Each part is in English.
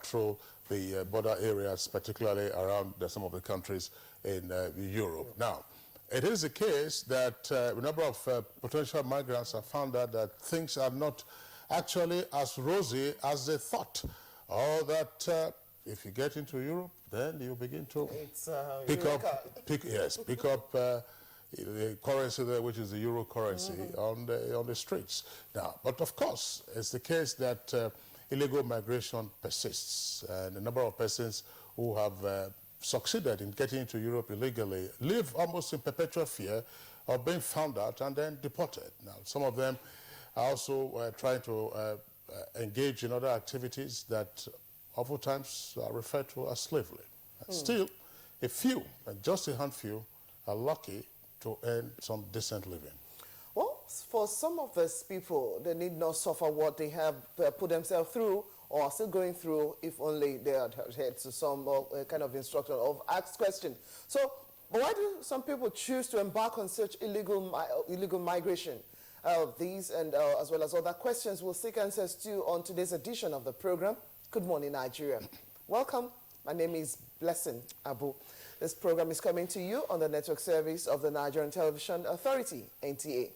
patrol the border areas, particularly around some of the countries in Europe. Now, it is the case that a number of potential migrants have found out that things are not actually as rosy as they thought, or that if you get into Europe, then you begin to pick up the currency there, which is the euro currency, on the streets. Now, but of course, it's the case that illegal migration persists, and a number of persons who have succeeded in getting into Europe illegally live almost in perpetual fear of being found out and then deported. Now, some of them are also trying to engage in other activities that oftentimes are referred to as slavery. Still, a few, and just a handful, are lucky to earn some decent living. Well, for some of these people, they need not suffer what they have put themselves through or are still going through if only they adhered to some kind of instruction or asked questions. So, but why do some people choose to embark on such illegal migration? These and as well as other questions we'll seek answers to on today's edition of the program. Good morning, Nigeria. Welcome. My name is Blessing Abu. This program is coming to you on the network service of the Nigerian Television Authority, NTA.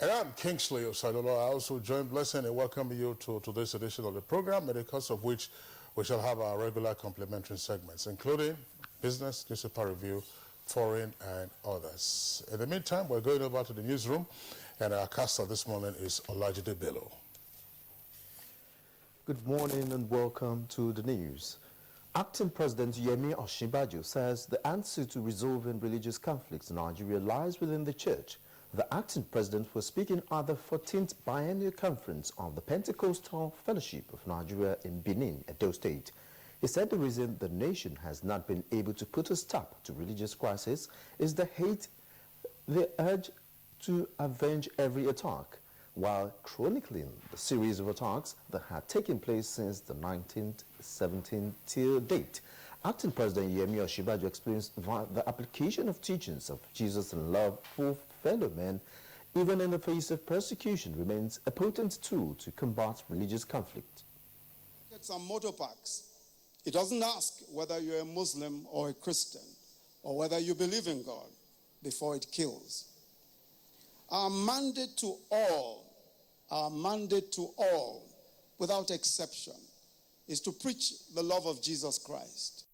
And I'm Kingsley Osadolo. I also join Blessing and welcome you to this edition of the program, in the course of which we shall have our regular complementary segments, including business, newspaper review, foreign, and others. In the meantime, we're going over to the newsroom, and our caster this morning is Olajide Bello. Good morning and welcome to the news. Acting President Yemi Osinbajo says the answer to resolving religious conflicts in Nigeria lies within the church. The acting president was speaking at the 14th Biennial Conference of the Pentecostal Fellowship of Nigeria in Benin, Edo State. He said the reason the nation has not been able to put a stop to religious crisis is the hate, the urge to avenge every attack, while chronicling the series of attacks that had taken place since the 1917 till date. Acting President Yemi Osinbajo explains the application of teachings of Jesus and love for fellow men, even in the face of persecution, remains a potent tool to combat religious conflict. At some motor parks, it doesn't ask whether you're a Muslim or a Christian, or whether you believe in God, before it kills. Our mandate to all, without exception, is to preach the love of Jesus Christ.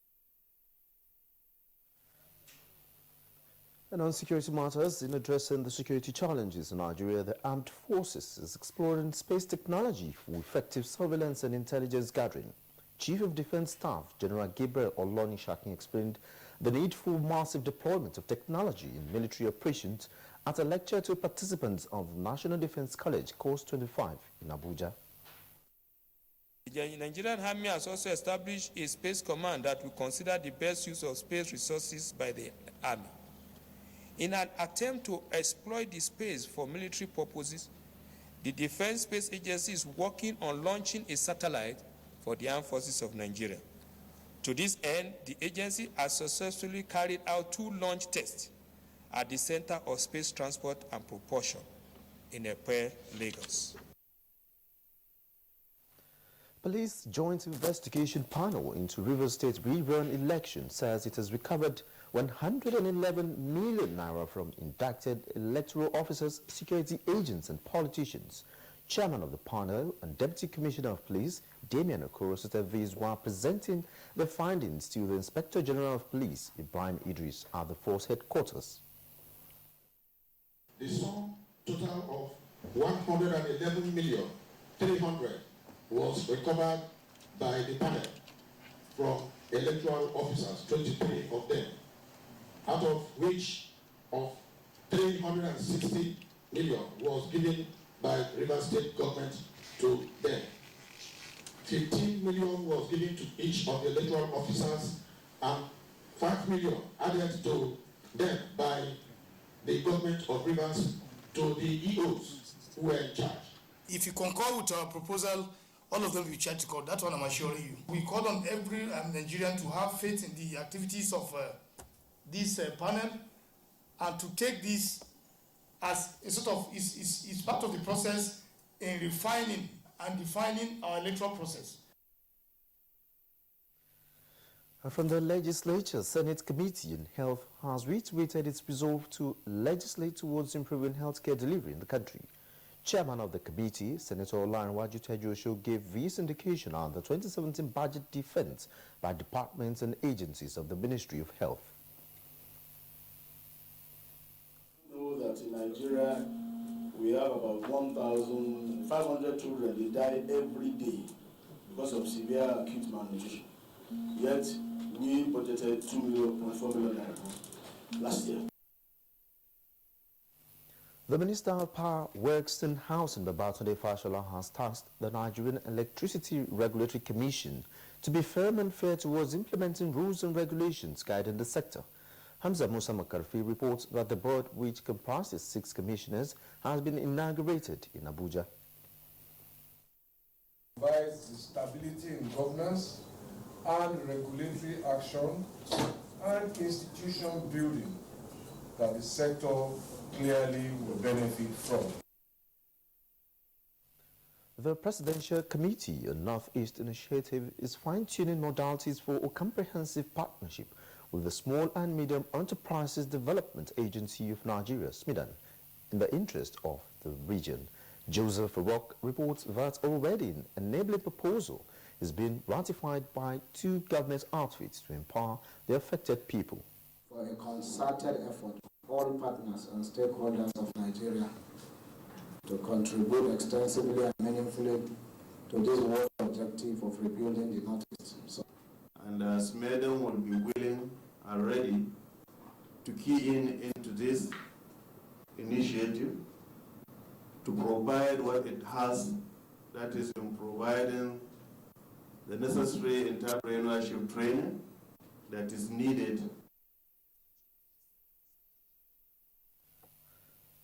And on security matters, in addressing the security challenges in Nigeria, the Armed Forces is exploring space technology for effective surveillance and intelligence gathering. Chief of Defense Staff General Gabriel Olonishakin explained the need for massive deployment of technology in military operations at a lecture to participants of National Defense College Course 25 in Abuja. The Nigerian Army has also established a space command that will consider the best use of space resources by the Army. In an attempt to exploit the space for military purposes, the Defense Space Agency is working on launching a satellite for the Armed Forces of Nigeria. To this end, the agency has successfully carried out 2 launch tests at the Center of Space Transport and Propulsion in Epe, Lagos. Police Joint Investigation Panel into Rivers State rerun election says it has recovered 111 million naira from indicted electoral officers, security agents and politicians. Chairman of the panel and Deputy Commissioner of Police, Damian Okoro, said these while presenting the findings to the Inspector General of Police, Ibrahim Idris, at the force headquarters. The sum total of 111,300,000 was recovered by the panel from electoral officers, 23 of them, out of which of 360 million was given by Rivers State government to them. 15 million was given to each of the electoral officers and 5 million added to them by the government of Rivers to the EOs who were in charge. If you concur with our proposal, all of them will be charged to court. That's what I'm assuring you. We call on every Nigerian to have faith in the activities of this panel and to take this as a sort of is part of the process in refining and defining our electoral process. And from the legislature, Senate Committee on Health has reiterated its resolve to legislate towards improving healthcare delivery in the country. Chairman of the committee, Senator Olanrewaju Tejosho, gave this indication on the 2017 budget defense by departments and agencies of the Ministry of Health. Know that in Nigeria we have about 1,500 children. They die every day because of severe acute malnutrition. Yet we budgeted 2.4 million last year. The Minister of Power, Works and Housing, Babatunde Fashola, has tasked the Nigerian Electricity Regulatory Commission to be firm and fair towards implementing rules and regulations guiding the sector. Hamza Musa Makarfi reports that the board, which comprises 6 commissioners, has been inaugurated in Abuja. Provides the stability in governance and regulatory action and institution building that the sector clearly will benefit from. The Presidential Committee on Northeast Initiative is fine-tuning modalities for a comprehensive partnership with the Small and Medium Enterprises Development Agency of Nigeria, SMIDAN, in the interest of the region. Joseph Rock reports that already an enabling proposal is being ratified by 2 government outfits to empower the affected people. For a concerted effort of all partners and stakeholders of Nigeria to contribute extensively and meaningfully to this world objective of rebuilding the Northeast. And SMEDAN will be willing and ready to key into this initiative to provide what it has, that is in providing the necessary entrepreneurship training that is needed.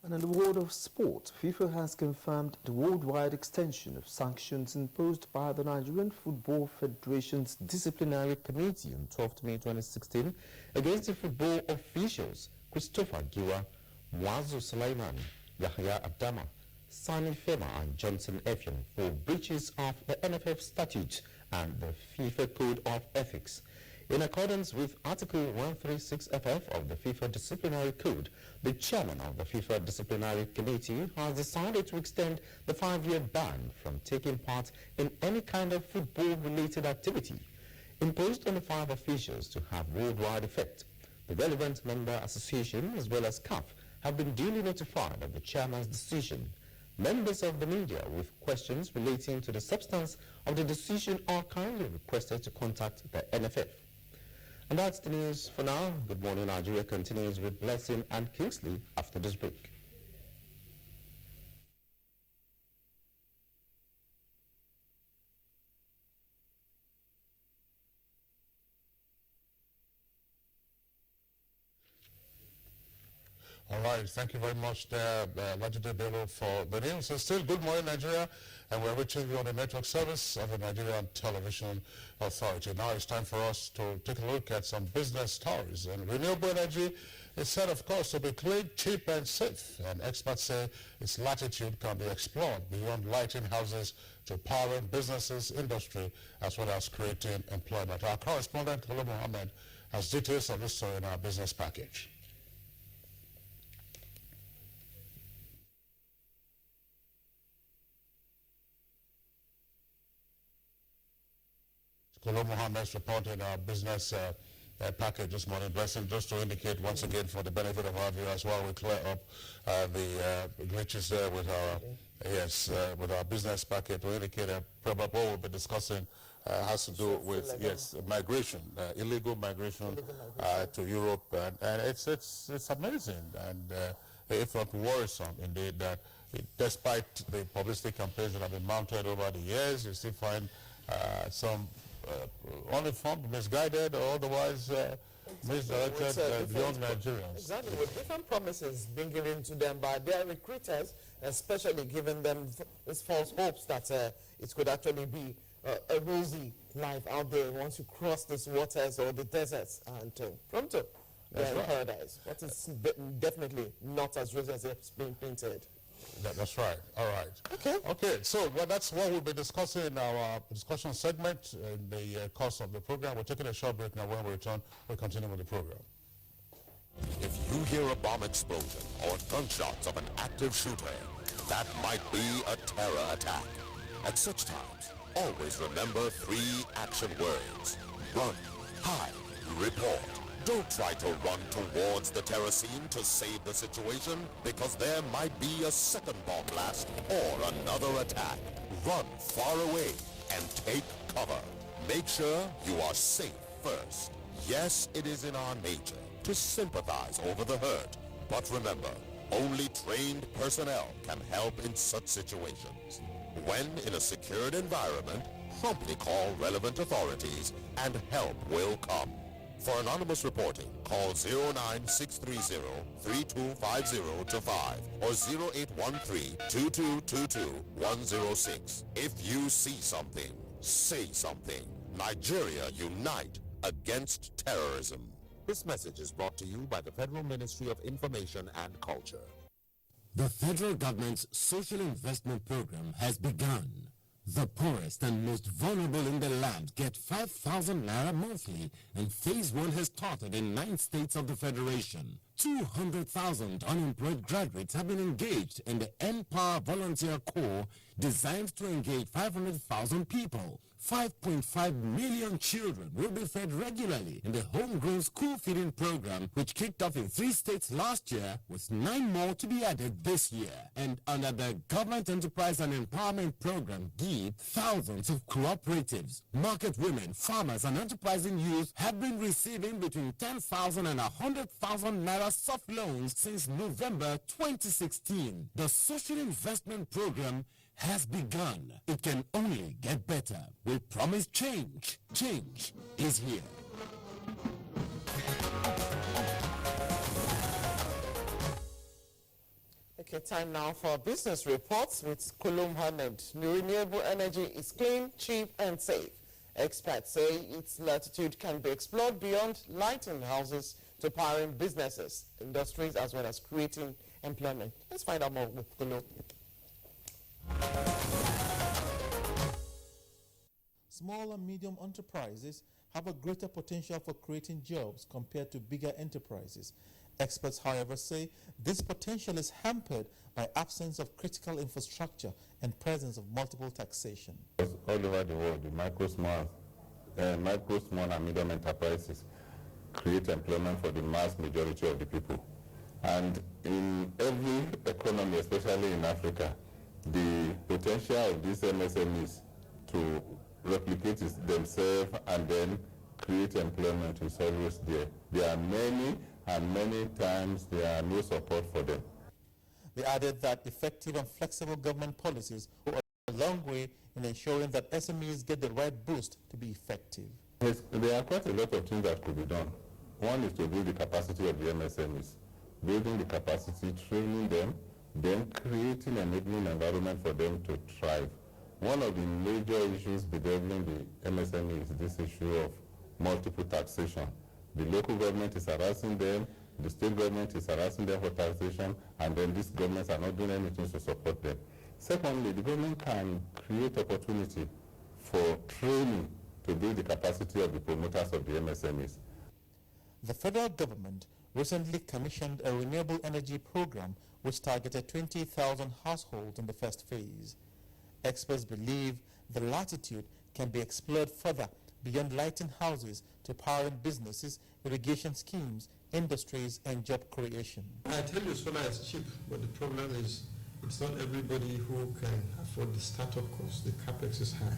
And in the world of sport, FIFA has confirmed the worldwide extension of sanctions imposed by the Nigerian Football Federation's Disciplinary Committee on 12 May 2016 against the football officials Christopher Giwa, Muazu Sulaiman, Yahya Abdama, Sani Fema and Johnson Effiong for breaches of the NFF statutes and the FIFA Code of Ethics. In accordance with Article 136FF of the FIFA Disciplinary Code, the chairman of the FIFA Disciplinary Committee has decided to extend the 5-year ban from taking part in any kind of football-related activity imposed on the 5 officials to have worldwide effect. The relevant member association as well as CAF have been duly notified of the chairman's decision. Members of the media with questions relating to the substance of the decision are kindly requested to contact the NFF. And that's the news for now. Good Morning Nigeria continues with Blessing and Kingsley after this break. All right, thank you very much there, Lajide Bello, for the news. So still Good Morning Nigeria, and we're reaching you on the network service of the Nigerian Television Authority. Now it's time for us to take a look at some business stories. And renewable energy is said, of course, to be clean, cheap, and safe. And experts say its latitude can be explored beyond lighting houses to powering businesses, industry, as well as creating employment. Our correspondent, Kolo Mohammed, has details of this story in our business package. Kolo Mohammed's report in our business package this morning, Blessing, just to indicate once again for the benefit of our viewers while we clear up the glitches there with our with our business package, to indicate that probably what we'll be discussing has to do with migration, illegal migration to Europe, and it's amazing and if not worrisome indeed that despite the publicity campaigns that have been mounted over the years, you still find some uninformed, misguided, or otherwise misdirected young Nigerians. Exactly, with different promises being given to them by their recruiters, especially giving them these false hopes that it could actually be a rosy life out there once you cross these waters or the deserts and pronto, they're in paradise. But it's definitely not as rosy as it's being painted. That's right. All right. Okay. Okay, so that's what we'll be discussing in our discussion segment in the course of the program. We're taking a short break now. When we return, we'll continue with the program. If you hear a bomb explosion or gunshots of an active shooter, that might be a terror attack. At such times, always remember 3 action words. Run, hide, report. Don't try to run towards the terror scene to save the situation, because there might be a second bomb blast or another attack. Run far away and take cover. Make sure you are safe first. Yes, it is in our nature to sympathize over the hurt, but remember, only trained personnel can help in such situations. When in a secured environment, promptly call relevant authorities and help will come. For anonymous reporting, call 09630-3250-5 or 0813-2222-106. If you see something, say something. Nigeria unite against terrorism. This message is brought to you by the Federal Ministry of Information and Culture. The federal government's social investment program has begun. The poorest and most vulnerable in the land get 5,000 naira monthly, and phase 1 has started in 9 states of the federation. 200,000 unemployed graduates have been engaged in the Empower Volunteer Corps, designed to engage 500,000 people. 5.5 million children will be fed regularly in the homegrown school feeding program, which kicked off in 3 states last year, with 9 more to be added this year. And under the Government Enterprise and Empowerment Program, GEE, thousands of cooperatives, market women, farmers, and enterprising youth have been receiving between 10,000 and 100,000 naira soft loans since November 2016. The Social Investment Program has begun. It can only get better. We promise change. Change is here. Okay, time now for business reports with Kulum Hamed. Renewable energy is clean, cheap, and safe. Experts say its latitude can be explored beyond lighting houses to powering businesses, industries, as well as creating employment. Let's find out more with Kulum. Small and medium enterprises have a greater potential for creating jobs compared to bigger enterprises. Experts, however, say this potential is hampered by absence of critical infrastructure and presence of multiple taxation. All over the world, the micro, small, and medium enterprises create employment for the mass majority of the people. And in every economy, especially in Africa, the potential of these MSMEs to replicate themselves and then create employment is always there. There are many, and many times there are no support for them. They added that effective and flexible government policies go a long way in ensuring that SMEs get the right boost to be effective. Yes, there are quite a lot of things that could be done. One is to build the capacity of the MSMEs, building the capacity, training them, then creating an enabling environment for them to thrive. One of the major issues bedeviling the MSME is this issue of multiple taxation. The local government is harassing them, the state government is harassing them for taxation, and then these governments are not doing anything to support them. Secondly, the government can create opportunity for training to build the capacity of the promoters of the MSMEs. The federal government recently commissioned a renewable energy program which targeted 20,000 households in the first phase. Experts believe the latitude can be explored further beyond lighting houses to powering businesses, irrigation schemes, industries, and job creation. I tell you, solar is cheap, but the problem is it's not everybody who can afford the startup cost. The capex is high.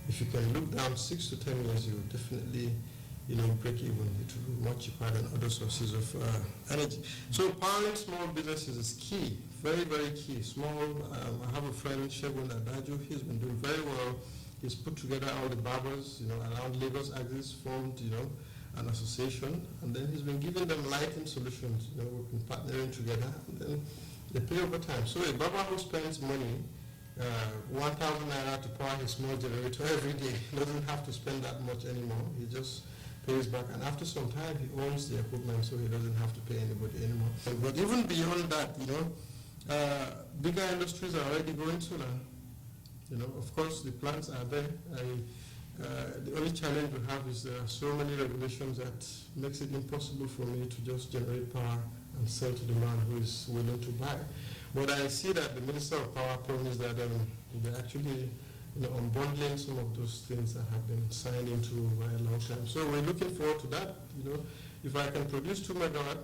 If you can look down 6 to 10 years, you will definitely, break even. It will be much cheaper than other sources of energy. So powering small businesses is key, very, very key. I have a friend, Shegun Adaju. He's been doing very well. He's put together all the barbers, around Lagos Axis, formed, an association, and then he's been giving them lighting solutions. We've been partnering together, and then they pay over time. So a barber who spends money, 1,000 naira to power his small generator every day, doesn't have to spend that much anymore. He just pays back, and after some time, he owns the equipment, so he doesn't have to pay anybody anymore. But even beyond that, Bigger industries are already going solar. You know, of course, the plants are there. The only challenge we have is there are so many regulations that makes it impossible for me to just generate power and sell to the man who is willing to buy. But I see that the Minister of Power promised that they're actually unbundling some of those things that have been signed into by a long time. So we're looking forward to that. If I can produce 2 megawatt,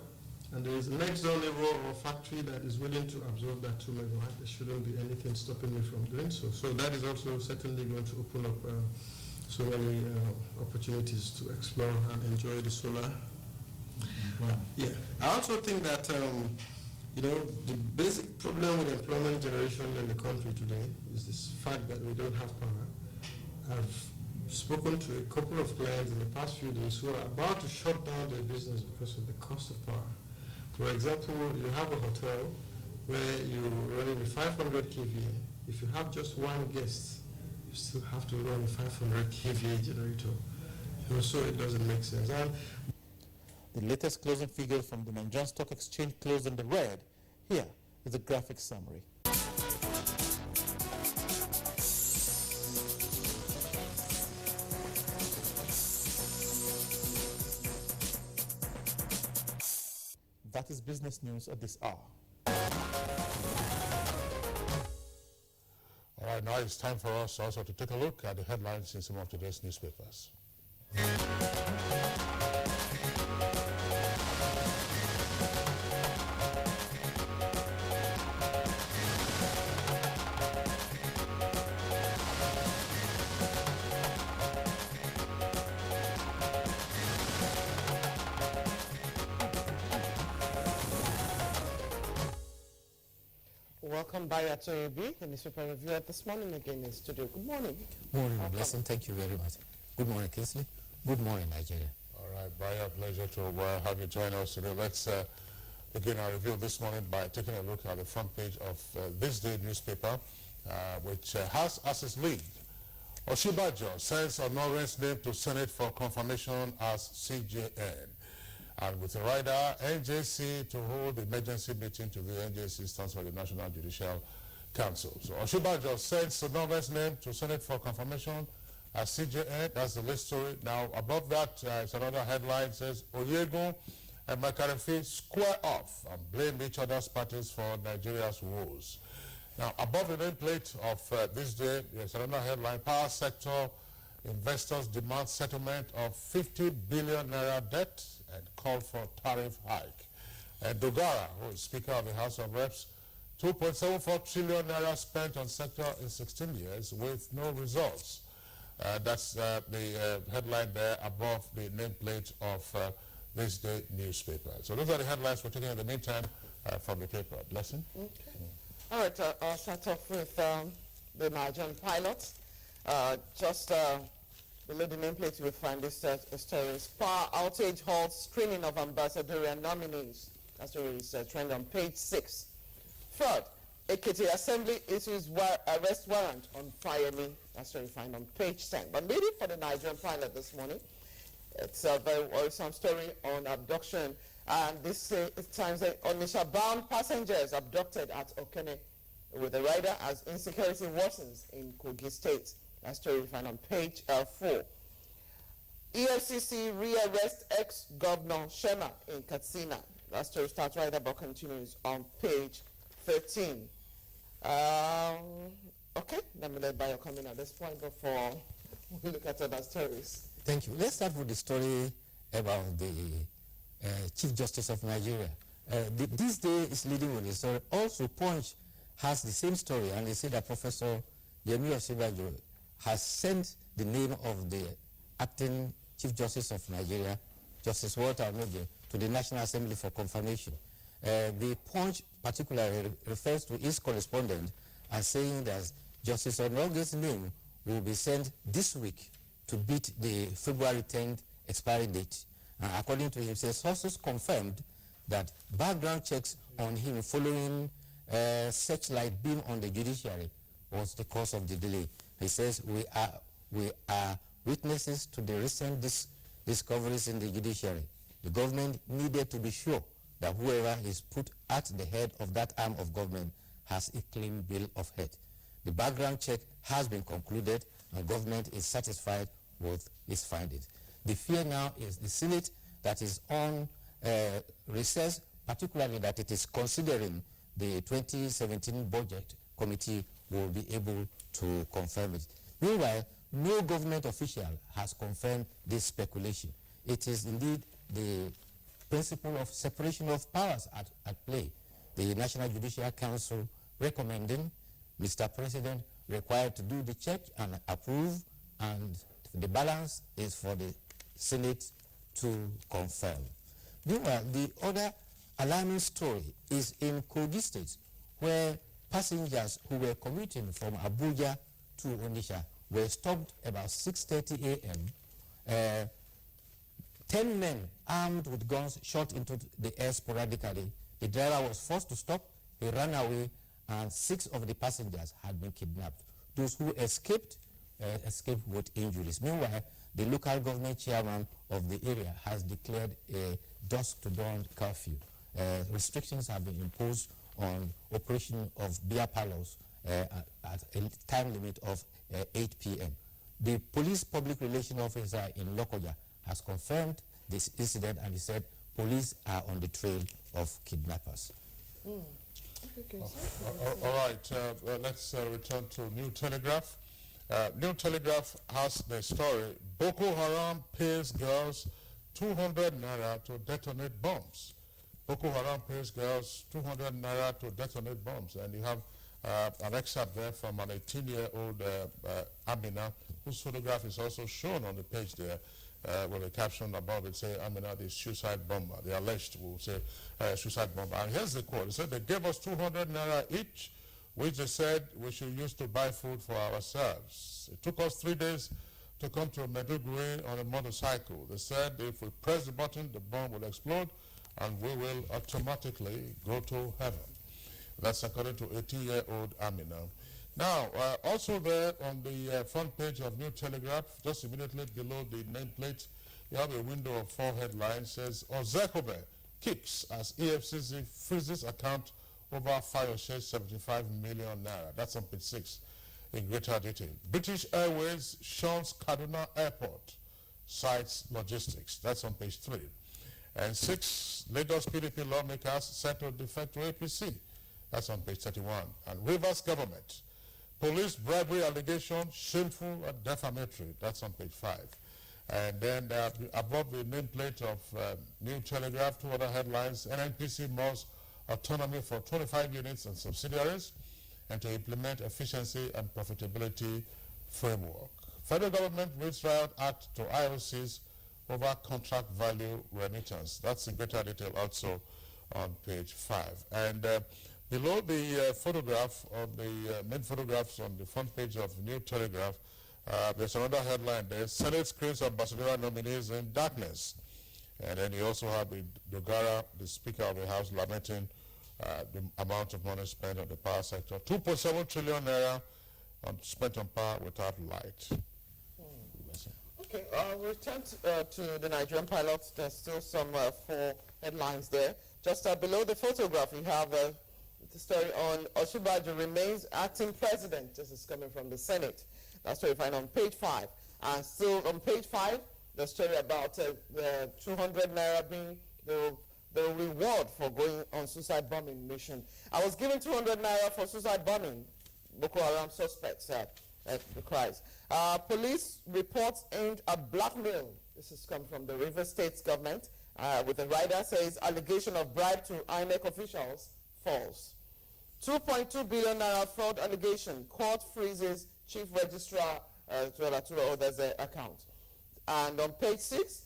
and there is a next door neighbor or factory that is willing to absorb that 2 megawatt, there shouldn't be anything stopping me from doing so. So that is also certainly going to open up so many opportunities to explore and enjoy the solar. Yeah. I also think that the basic problem with employment generation in the country today is this fact that we don't have power. I've spoken to a couple of clients in the past few days who are about to shut down their business because of the cost of power. For example, you have a hotel where you're running a 500 kVA. If you have just one guest, you still have to run a 500 kVA generator. So it doesn't make sense. And the latest closing figures from the Nigerian Stock Exchange closed in the red. Here is a graphic summary. That is business news at this hour. All right, now it's time for us also to take a look at the headlines in some of today's newspapers. Welcome by Atoyobi, the newspaper reviewer this morning again in studio. Good morning. Morning, Blessing. Thank you very much. Good morning, Kingsley. Good morning, Nigeria. All right, Brian, pleasure to have you join us today. Let's begin our review this morning by taking a look at the front page of this day newspaper, which has as its lead, Oshibajo sends Honoran's name to Senate for confirmation as CJN. And with the rider, NJC to hold the emergency meeting to the NJC stands for the National Judicial Council. So Oshibajo sends Honoran's name to Senate for confirmation as CJN. That's the list story. Now, above that, it's another headline says, Oyegun and Makarifi square off and blame each other's parties for Nigeria's woes. Now, above the nameplate of this day, there's another headline, power sector investors demand settlement of 50 billion naira debt and call for tariff hike. And Dogara, who is Speaker of the House of Reps, 2.74 trillion naira spent on sector in 16 years with no results. That's the headline there above the nameplate of this day newspaper. So those are the headlines we're taking in the meantime from the paper. Blessing? Okay. All right, I'll start off with the Nigerian pilots. Below the nameplate, you will find this stories. Power outage halts screening of ambassadorial nominees. That's what is trend on page 6. Third, Ekiti Assembly issues arrest warrant on Fayemi. That's what you find on page 10. But leading for the Nigerian pilot this morning, it's a very worrisome story on abduction. And this times Onitsha-bound passengers abducted at Okene with the rider as insecurity worsens in Kogi State. That story you find on page 4. EFCC rearrest ex-governor Shema in Katsina. That story starts right there but continues on page 13. Okay, let me let Bayo come in at this point before we look at other stories. Thank you. Let's start with the story about the Chief Justice of Nigeria. This day is leading with the story. Also, Punch has the same story, and they say that Professor Yemi Osinbajo has sent the name of the acting Chief Justice of Nigeria, Justice Walter Amoje, to the National Assembly for confirmation. The Punch particularly refers to his correspondent as saying that Justice Onoge's name will be sent this week to beat the February 10th expiry date. According to him, sources confirmed that background checks on him following searchlight beam on the judiciary was the cause of the delay. He says, we are witnesses to the recent discoveries in the judiciary. The government needed to be sure that whoever is put at the head of that arm of government has a clean bill of health. The background check has been concluded and government is satisfied with its findings. The fear now is the Senate that is on recess, particularly that it is considering the 2017 budget committee will be able to confirm it. Meanwhile, no government official has confirmed this speculation. It is indeed the principle of separation of powers at play. The National Judicial Council recommending Mr. President required to do the check and approve, and the balance is for the Senate to confirm. Meanwhile, the other alarming story is in Kogi State, where passengers who were commuting from Abuja to Onitsha were stopped about 6:30 a.m. 10 men armed with guns shot into the air sporadically. The driver was forced to stop, he ran away, and 6 of the passengers had been kidnapped. Those who escaped with injuries. Meanwhile, the local government chairman of the area has declared a dusk to dawn curfew. Restrictions have been imposed on operation of beer parlors at a time limit of 8 p.m. The police public relations officer in Lokoja has confirmed this incident, and he said police are on the trail of kidnappers. Okay. All right, let's return to New Telegraph. New Telegraph has the story, Boko Haram pays girls 200 naira to detonate bombs. Boko Haram pays girls 200 naira to detonate bombs. And you have an excerpt there from an 18-year-old Amina, whose photograph is also shown on the page there, with a caption above it saying, Amina, the suicide bomber, the alleged, we'll say, suicide bomber. And here's the quote. It said, they gave us 200 naira each, which they said we should use to buy food for ourselves. It took us 3 days to come to Maiduguri on a motorcycle. They said if we press the button, the bomb will explode and we will automatically go to heaven. That's according to 18-year-old Amina. Now, also there on the front page of New Telegraph, just immediately below the nameplate, you have a window of 4 headlines. Says, Ozekobe kicks as EFCC freezes account over Fayoshe's 75 million naira. That's on page 6 in greater detail. British Airways shuns Kaduna Airport, cites logistics. That's on page 3. And 6 Lagos PDP lawmakers set to defect to APC. That's on page 31. And Rivers government, police bribery allegation, shameful and defamatory. That's on page 5. And then above the nameplate of New Telegraph, 2 other headlines, NNPC moves autonomy for 25 units and subsidiaries, and to implement efficiency and profitability framework. Federal government reads riot act to IOCs over contract value remittance. That's in greater detail also on page 5. And below the photograph, on the main photographs on the front page of New Telegraph, there's another headline there, Senate screens ambassadorial nominees in darkness. And then you also have Dogara, the Speaker of the House, lamenting the amount of money spent on the power sector. 2.7 trillion naira spent on power without light. Okay, we'll return to the Nigerian pilots. There's still some 4 headlines there. Just below the photograph, we have the story on Osinbajo remains acting president. This is coming from the Senate. That's what you find on page 5. And still on page 5, the story about the 200 naira being the reward for going on suicide bombing mission. I was given 200 naira for suicide bombing. Boko Haram suspects the cries. Police reports aimed at blackmail. This has come from the River State government. With the rider says allegation of bribe to INEC officials false. 2.2 billion naira fraud allegation. Court freezes chief registrar to others' account. And on page 6,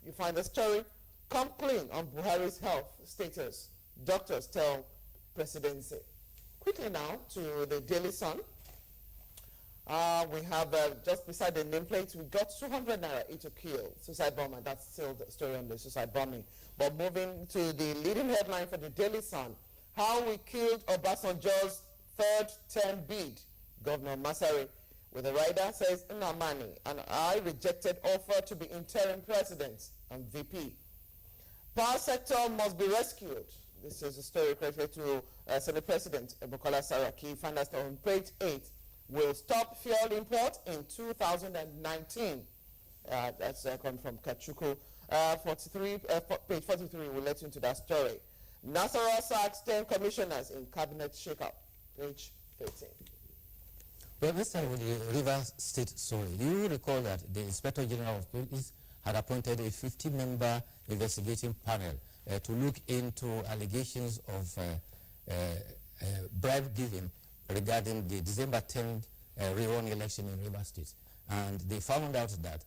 you find the story, come clean on Buhari's health status. Doctors tell presidency. Quickly now to the Daily Sun. We have just beside the nameplate, we got 200 naira each to kill suicide bomber. That's still the story on the suicide bombing. But moving to the leading headline for the Daily Sun, how we killed Obasanjo's 3rd term bid. Governor Masari with a rider says, Nnamani and I rejected offer to be interim president and VP. Power sector must be rescued. This is a story credited to Senate President Bukola Saraki. Find us on page 8. Will stop fuel import in 2019. That's coming from Kachuku. Page 43 will let you into that story. Nasarawa sacks 10 commissioners in cabinet shakeup. Page 13. Well, let's start with the Rivers State story. You recall that the Inspector General of Police had appointed a 50-member investigating panel to look into allegations of bribe giving regarding the December 10th rerun election in Rivers State. And they found out that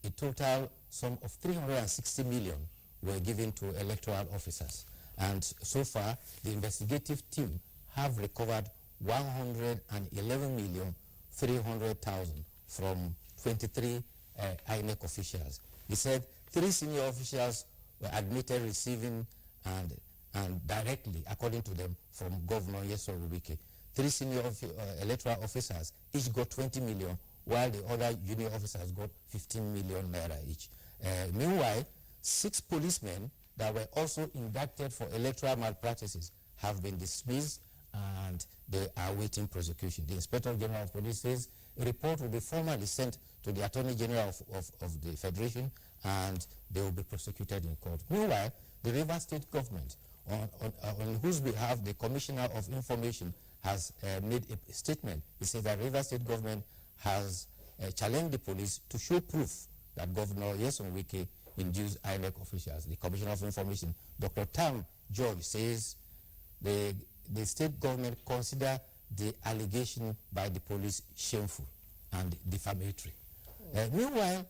a total sum of 360 million were given to electoral officers. And so far, the investigative team have recovered 111,300,000 from 23 INEC officials. He said 3 senior officials were admitted receiving and directly, according to them, from Governor Nyesom Wike. 3 senior electoral officers each got 20 million, while the other junior officers got 15 million naira each. Meanwhile, 6 policemen that were also indicted for electoral malpractices have been dismissed and they are awaiting prosecution. The Inspector General of Police says a report will be formally sent to the Attorney General of the Federation and they will be prosecuted in court. Meanwhile, the Rivers State government, on whose behalf the Commissioner of Information has made a statement, he said that Rivers State government has challenged the police to show proof that Governor Nyesom Wike induced INEC officials. The Commissioner of Information, Dr. Tam George, says the state government consider the allegation by the police shameful and defamatory. Meanwhile,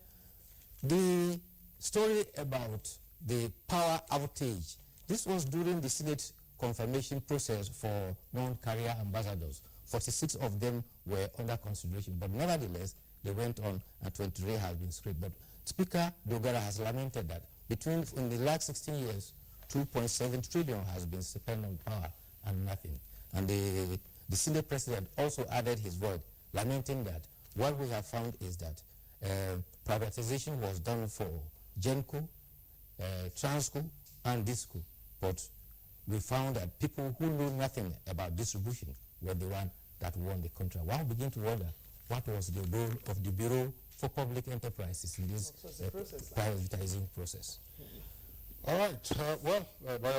the story about the power outage, this was during the Senate confirmation process for non-career ambassadors. 46 of them were under consideration, but nevertheless, they went on and 23 have been scrapped. But Speaker Dogara has lamented that in the last 16 years, 2.7 trillion has been spent on power and nothing. And the Senate President also added his word, lamenting that what we have found is that privatization was done for Genco, Transco, and Disco, but we found that people who know nothing about distribution were the one that won the contract. One begin to wonder what was the role of the Bureau for Public Enterprises in this privatizing process. All right. Well,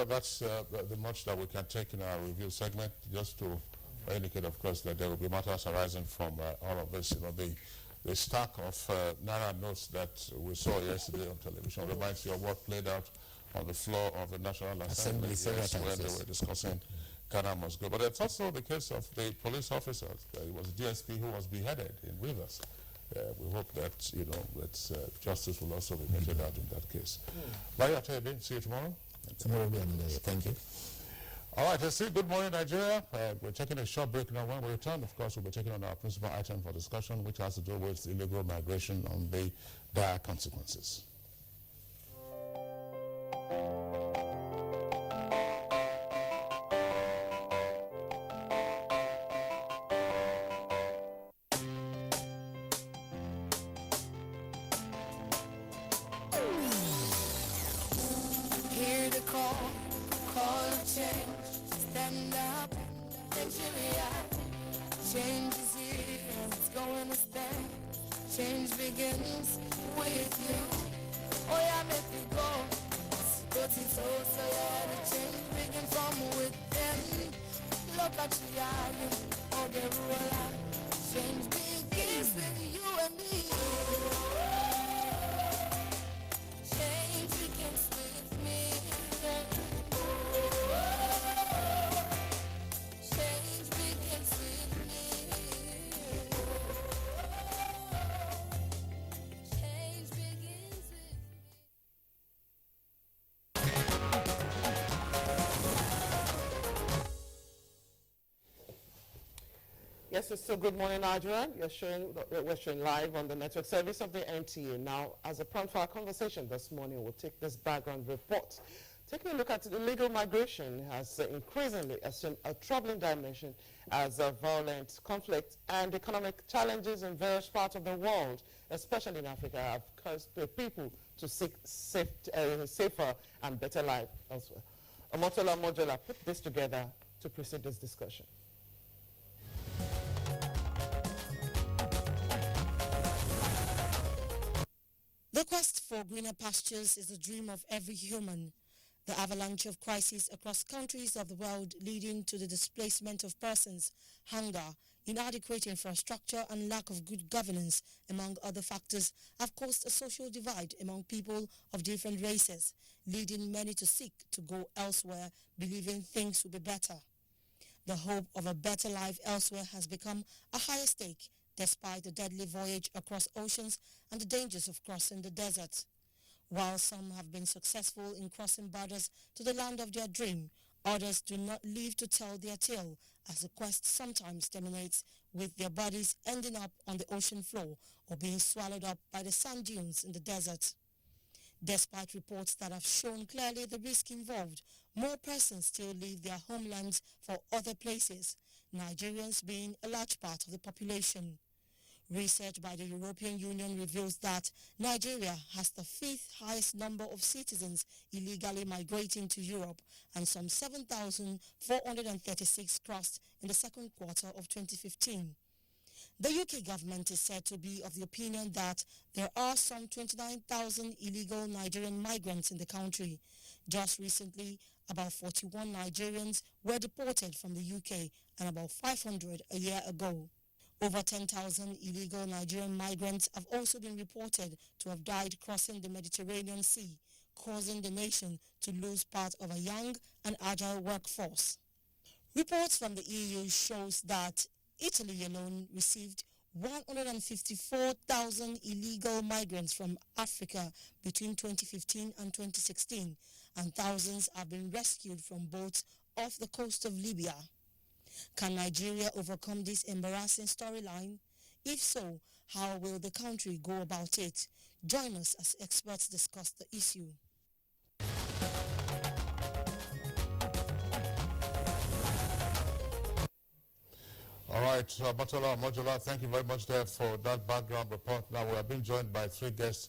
that's the much that we can take in our review segment, just to indicate, of course, that there will be matters arising from all of this. You know, the stack of Naira notes that we saw yesterday on television reminds you of what played out on the floor of the National Assembly when they were discussing Ghana must go. But it's also the case of the police officers. It was DSP who was beheaded in Rivers. We hope that, you know, that justice will also be meted out in that case. Maria, see you tomorrow. Tomorrow we'll be on there. Thank you. All right, let's see. Good morning, Nigeria. We're taking a short break now. When we return, of course, we'll be taking on our principal item for discussion, which has to do with illegal migration and the dire consequences. Yes, it's still Good Morning, Nigeria. We're showing live on the network service of the NTA. Now, as a prompt for our conversation this morning, we'll take this background report Taking a look at illegal migration has increasingly assumed a troubling dimension as violent conflict and economic challenges in various parts of the world, especially in Africa, have caused people to seek safer and better life elsewhere. Omotola Mojola put this together to precede this discussion. The quest for greener pastures is a dream of every human. The avalanche of crises across countries of the world leading to the displacement of persons, hunger, inadequate infrastructure and lack of good governance, among other factors, have caused a social divide among people of different races, leading many to seek to go elsewhere, believing things will be better. The hope of a better life elsewhere has become a higher stake, despite the deadly voyage across oceans and the dangers of crossing the desert. While some have been successful in crossing borders to the land of their dream, others do not live to tell their tale, as the quest sometimes terminates with their bodies ending up on the ocean floor or being swallowed up by the sand dunes in the desert. Despite reports that have shown clearly the risk involved, more persons still leave their homelands for other places, Nigerians being a large part of the population. Research by the European Union reveals that Nigeria has the 5th highest number of citizens illegally migrating to Europe, and some 7,436 crossed in the second quarter of 2015. The UK government is said to be of the opinion that there are some 29,000 illegal Nigerian migrants in the country. Just recently, about 41 Nigerians were deported from the UK, and about 500 a year ago. Over 10,000 illegal Nigerian migrants have also been reported to have died crossing the Mediterranean Sea, causing the nation to lose part of a young and agile workforce. Reports from the EU shows that Italy alone received 154,000 illegal migrants from Africa between 2015 and 2016, and thousands have been rescued from boats off the coast of Libya. Can Nigeria overcome this embarrassing storyline? If so, how will the country go about it? Join us as experts discuss the issue. All right, Omotola Mojola, thank you very much there for that background report. Now we are being joined by 3 guests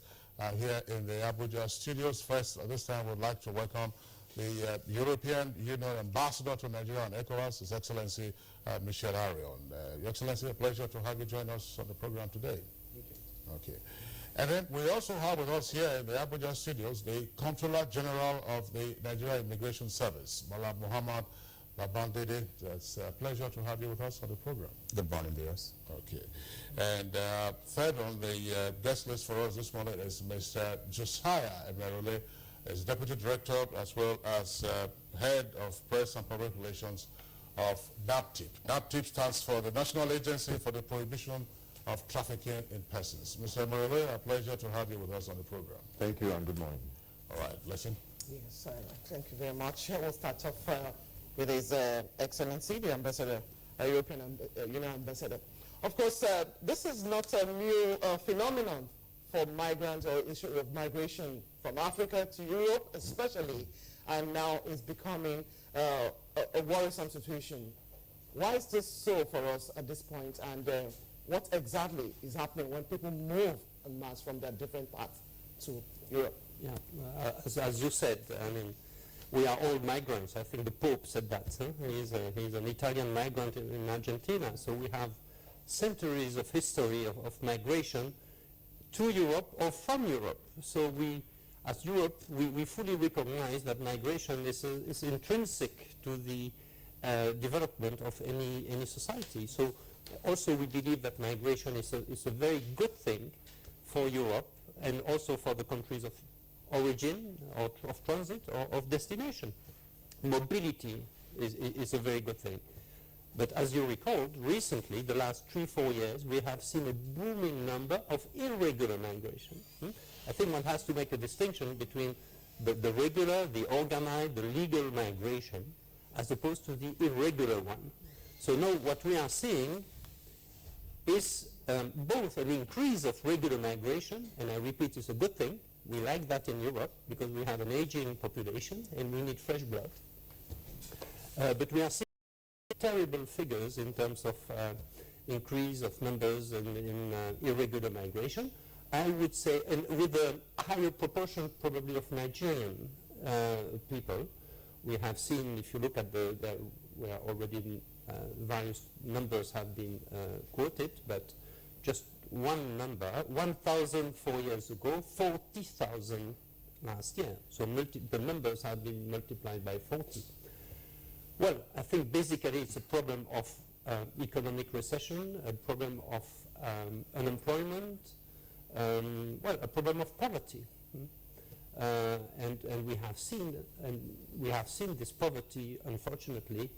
here in the Abuja studios. First, at this time, we'd like to welcome the European Union Ambassador to Nigeria and ECOWAS, His Excellency Michel Arion. Your Excellency, a pleasure to have you join us on the program today. Thank you. Okay. And then we also have with us here in the Abuja studios the Comptroller General of the Nigeria Immigration Service, Mala Muhammad Babandede. It's a pleasure to have you with us on the program. Good morning, dears. Okay. And third on the guest list for us this morning is Mr. Josiah Emerule, as Deputy Director as well as Head of Press and Public Relations of NAPTIP. NAPTIP stands for the National Agency for the Prohibition of Trafficking in Persons. Mr. Emerule, a pleasure to have you with us on the program. Thank you and good morning. All right, listen. Yes, thank you very much. We'll start off with His Excellency, the Ambassador, European Union Ambassador. Of course, this is not a new phenomenon for migrants or issue of migration from Africa to Europe, especially, and now it's becoming a worrisome situation. Why is this so for us at this point, and what exactly is happening when people move en masse from their different parts to Europe? Yeah, as you said, I mean, we are all migrants. I think the Pope said that. Huh? He's an Italian migrant in Argentina. So we have centuries of history of migration to Europe or from Europe. So we, as Europe, we fully recognize that migration is intrinsic to the development of any society. So also we believe that migration is a very good thing for Europe and also for the countries of origin or of transit or of destination. Mobility is a very good thing. But as you recalled, recently, the last 3-4 years, we have seen a booming number of irregular migration. I think one has to make a distinction between the regular, the organized, the legal migration, as opposed to the irregular one. So now what we are seeing is both an increase of regular migration, and I repeat, it's a good thing. We like that in Europe because we have an aging population and we need fresh blood. But we are seeing terrible figures in terms of increase of numbers in irregular migration. I would say, and with a higher proportion probably of Nigerian people. We have seen, if you look at where already various numbers have been quoted, but just one number, 1,000 4 years ago, 40,000 last year. So the numbers have been multiplied by 40. Well, I think basically it's a problem of economic recession, a problem of unemployment, well, a problem of poverty. And we have seen this poverty, unfortunately,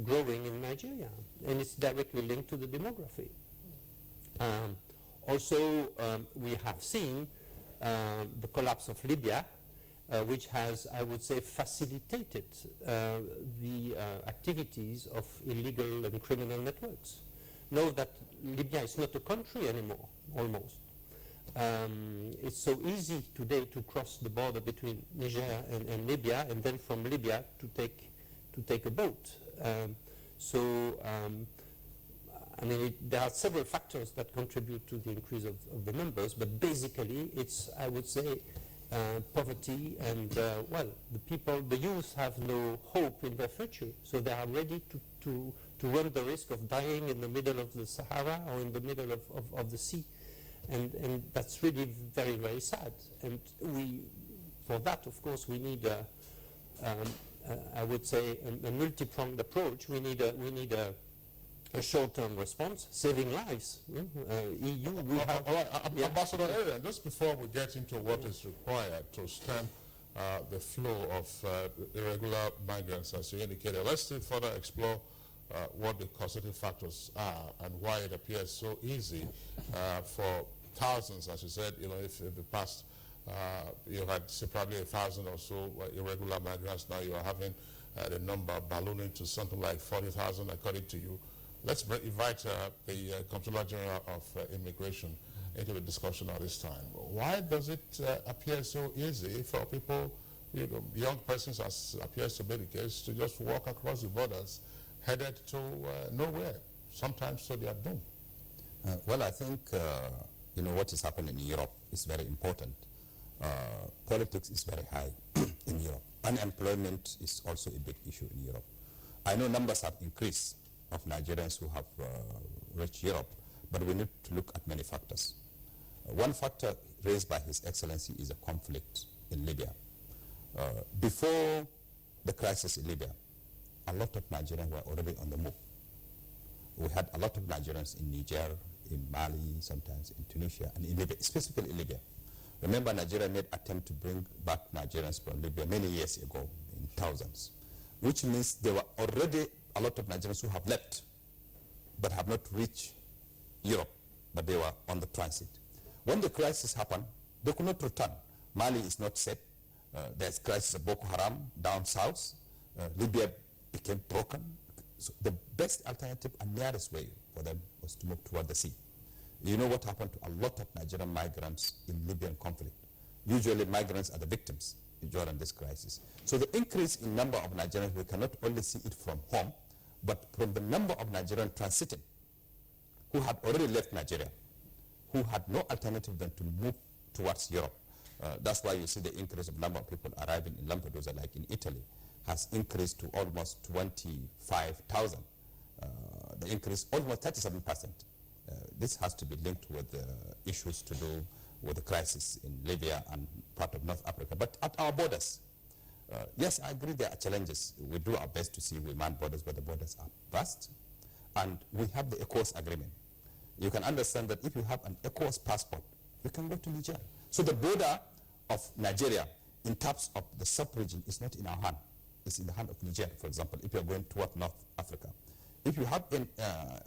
growing in Nigeria, and it's directly linked to the demography. Also, we have seen the collapse of Libya, which has, I would say, facilitated the activities of illegal and criminal networks. Know that Libya is not a country anymore, almost. It's so easy today to cross the border between Niger and Libya, and then from Libya to take a boat. I mean, there are several factors that contribute to the increase of the numbers, but basically it's, I would say, poverty and, well, the youth have no hope in their future, so they are ready to run the risk of dying in the middle of the Sahara or in the middle of the sea. And that's really very, very sad. And for that, of course, we need I would say, a multi-pronged approach. We need a short-term response, saving lives. EU, we have... Ambassador Aaron, just before we get into what is required to stem the flow of irregular migrants, as you indicated, let's still further explore what the causative factors are and why it appears so easy for thousands, as you said, if in the past you had probably 1,000 or so irregular migrants, now you are having the number ballooning to something like 40,000 according to you. Let's invite the Comptroller General of Immigration into the discussion at this time. Why does it appear so easy for people, young persons, as appears to be the case, to just walk across the borders headed to nowhere, sometimes to their doom? Well, I think what is happening in Europe is very important. Politics is very high in Europe. Unemployment is also a big issue in Europe. I know numbers have increased of Nigerians who have reached Europe, but we need to look at many factors. One factor raised by His Excellency is a conflict in Libya. Before the crisis in Libya, a lot of Nigerians were already on the move. We had a lot of Nigerians in Niger, in Mali, sometimes in Tunisia, and in Libya, specifically in Libya. Remember, Nigeria made an attempt to bring back Nigerians from Libya many years ago in thousands, which means there were already a lot of Nigerians who have left but have not reached Europe, but they were on the transit. When the crisis happened, they could not return. Mali is not safe. There's crisis of Boko Haram down south. Libya became broken. So the best alternative and nearest way for them was to move toward the sea. You know what happened to a lot of Nigerian migrants in Libyan conflict? Usually migrants are the victims during this crisis. So the increase in number of Nigerians, we cannot only see it from home, but from the number of Nigerians transiting who had already left Nigeria, who had no alternative than to move towards Europe. That's why you see the increase of number of people arriving in Lampedusa, like in Italy, has increased to almost 25,000. The increase almost 37%. This has to be linked with issues to do with the crisis in Libya and part of North Africa. But at our borders, yes, I agree there are challenges. We do our best to see we man borders, but the borders are vast. And we have the ECOWAS agreement. You can understand that if you have an ECOWAS passport, you can go to Niger. So the border of Nigeria in terms of the sub-region is not in our hand. It's in the hand of Niger, for example, if you're going toward North Africa. If you have an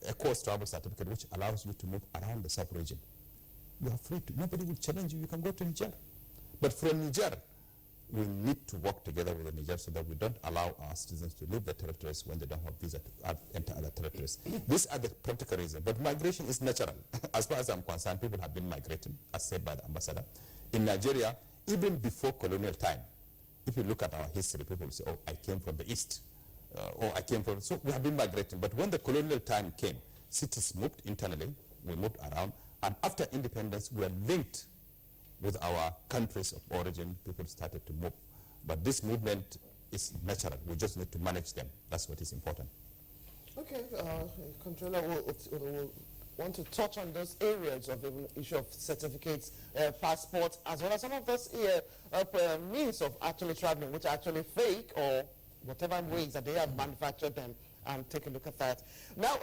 ECOWAS travel certificate which allows you to move around the sub-region, you are free to, nobody will challenge you, you can go to Niger. But from Niger we need to work together with Niger so that we don't allow our citizens to leave the territories when they don't have visa to enter other territories. These are the practical reasons. But migration is natural. As far as I'm concerned, people have been migrating, as said by the ambassador. In Nigeria, even before colonial time, if you look at our history, people will say, oh, I came from the east. Or I came from, so we have been migrating. But when the colonial time came, cities moved internally, we moved around, and after independence, we are linked with our countries of origin. People started to move. But this movement is natural. We just need to manage them. That's what is important. Okay, Controller will want to touch on those areas of the issue of certificates, passports, as well as some of those means of actually traveling, which are actually fake or whatever ways that they have manufactured them, and take a look at that. Now,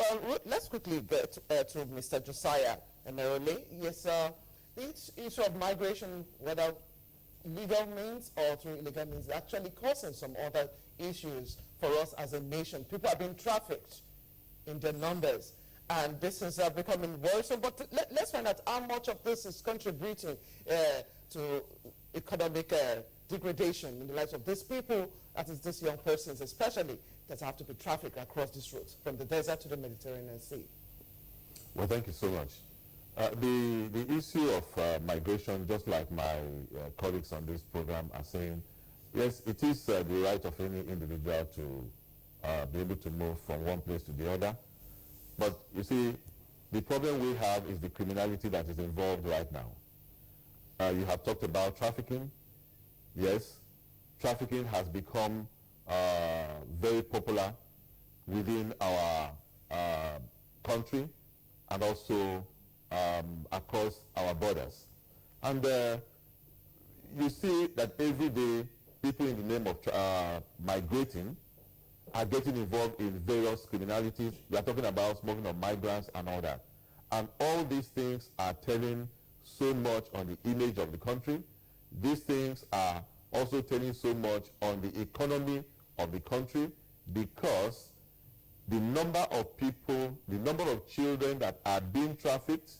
let's quickly get to Mr. Josiah Emerole. Yes, the issue of migration, whether legal means or through illegal means, is actually causing some other issues for us as a nation. People are being trafficked in their numbers, and this is becoming worrisome. But let's find out how much of this is contributing to economic degradation in the lives of these people, that is, these young persons especially, that have to be trafficked across this route from the desert to the Mediterranean Sea. Well, thank you so much. The issue of migration, just like my colleagues on this program are saying, yes, it is the right of any individual to be able to move from one place to the other. But you see, the problem we have is the criminality that is involved right now. You have talked about trafficking. Yes, trafficking has become very popular within our country and also across our borders. And you see that every day people in the name of migrating are getting involved in various criminalities. We are talking about smuggling of migrants and all that. And all these things are telling so much on the image of the country. These things are also telling so much on the economy of the country, because the number of people, the number of children that are being trafficked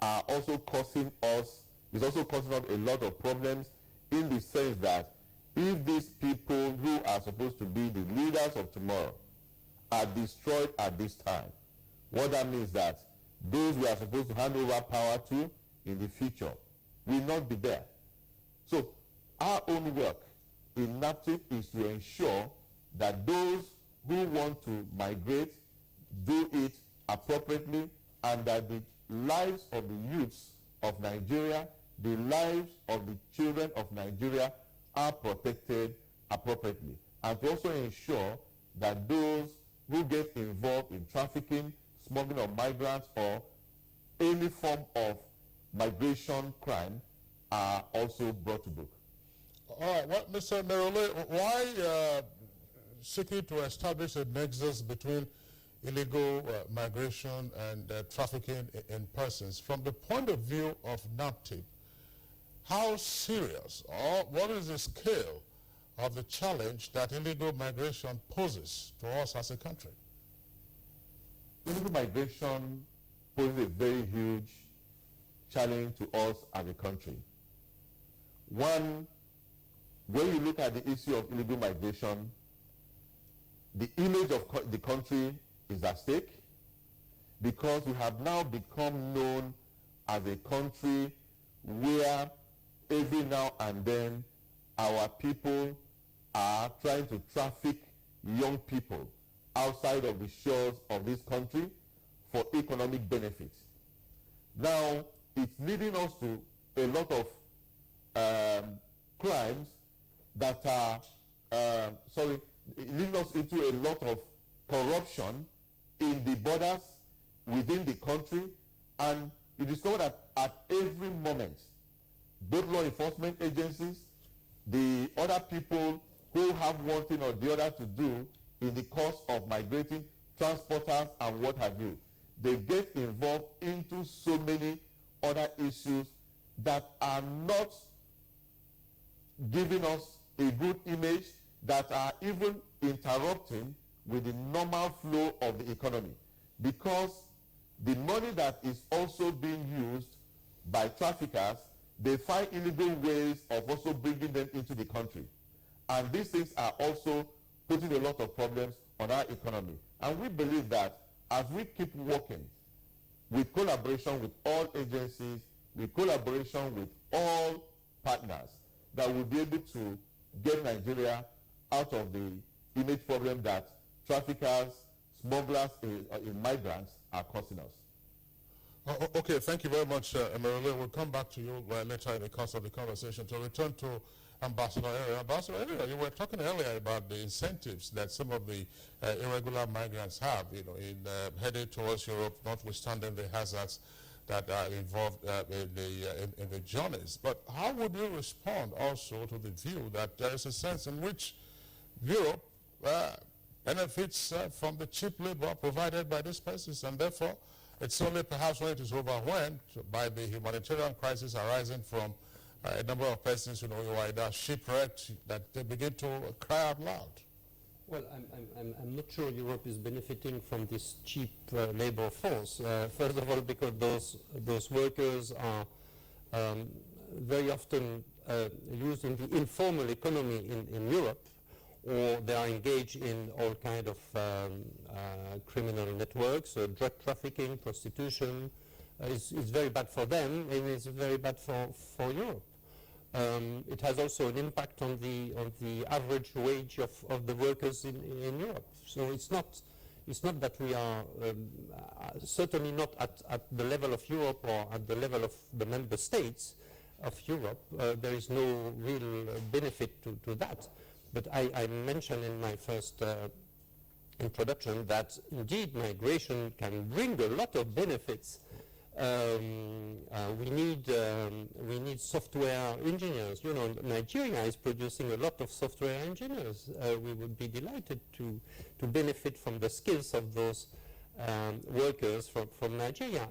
are also causing us, is also causing us a lot of problems, in the sense that if these people who are supposed to be the leaders of tomorrow are destroyed at this time, what that means that those we are supposed to hand over power to in the future will not be there. So our own work in NAPTIP is to ensure that those who want to migrate do it appropriately, and that the lives of the youths of Nigeria, the lives of the children of Nigeria are protected appropriately, and to also ensure that those who get involved in trafficking, smuggling of migrants, or any form of migration crime are also brought to book. All right, well, Mr. Merole, why seeking to establish a nexus between illegal migration and trafficking in persons? From the point of view of NAPTIP, how serious or what is the scale of the challenge that illegal migration poses to us as a country? Illegal migration poses a very huge challenge to us as a country. One, when you look at the issue of illegal migration, the image of the country is at stake, because we have now become known as a country where every now and then our people are trying to traffic young people outside of the shores of this country for economic benefits. Now, it's leading us to a lot of crimes that are, leading us into a lot of corruption in the borders within the country, and you discover that at every moment, both law enforcement agencies, the other people who have one thing or the other to do in the course of migrating, transporters and what have you, they get involved into so many other issues that are not giving us a good image, that are even interrupting with the normal flow of the economy. Because the money that is also being used by traffickers they find illegal ways of also bringing them into the country. And these things are also putting a lot of problems on our economy. And we believe that as we keep working with collaboration with all agencies, with collaboration with all partners, that we'll be able to get Nigeria out of the image problem that traffickers, smugglers, migrants are causing us. Okay, thank you very much, Emerile. We'll come back to you later in the course of the conversation. To return to Ambassador Area. Ambassador Area, you were talking earlier about the incentives that some of the irregular migrants have, in heading towards Europe, notwithstanding the hazards that are involved in the journeys. But how would you respond also to the view that there is a sense in which Europe benefits from the cheap labor provided by these persons, and therefore it's only perhaps when it is overwhelmed by the humanitarian crisis arising from a number of persons who are either shipwrecked that they begin to cry out loud? Well, I'm not sure Europe is benefiting from this cheap labor force. First of all, because those workers are very often used in the informal economy in Europe, or they are engaged in all kind of criminal networks, drug trafficking, prostitution. It's very bad for them, and it's very bad for Europe. It has also an impact on the average wage of the workers in Europe. So it's not that we are certainly not at the level of Europe or at the level of the member states of Europe. There is no real benefit to that. But I mentioned in my first introduction that indeed migration can bring a lot of benefits. We need software engineers. Nigeria is producing a lot of software engineers. We would be delighted to benefit from the skills of those workers from Nigeria,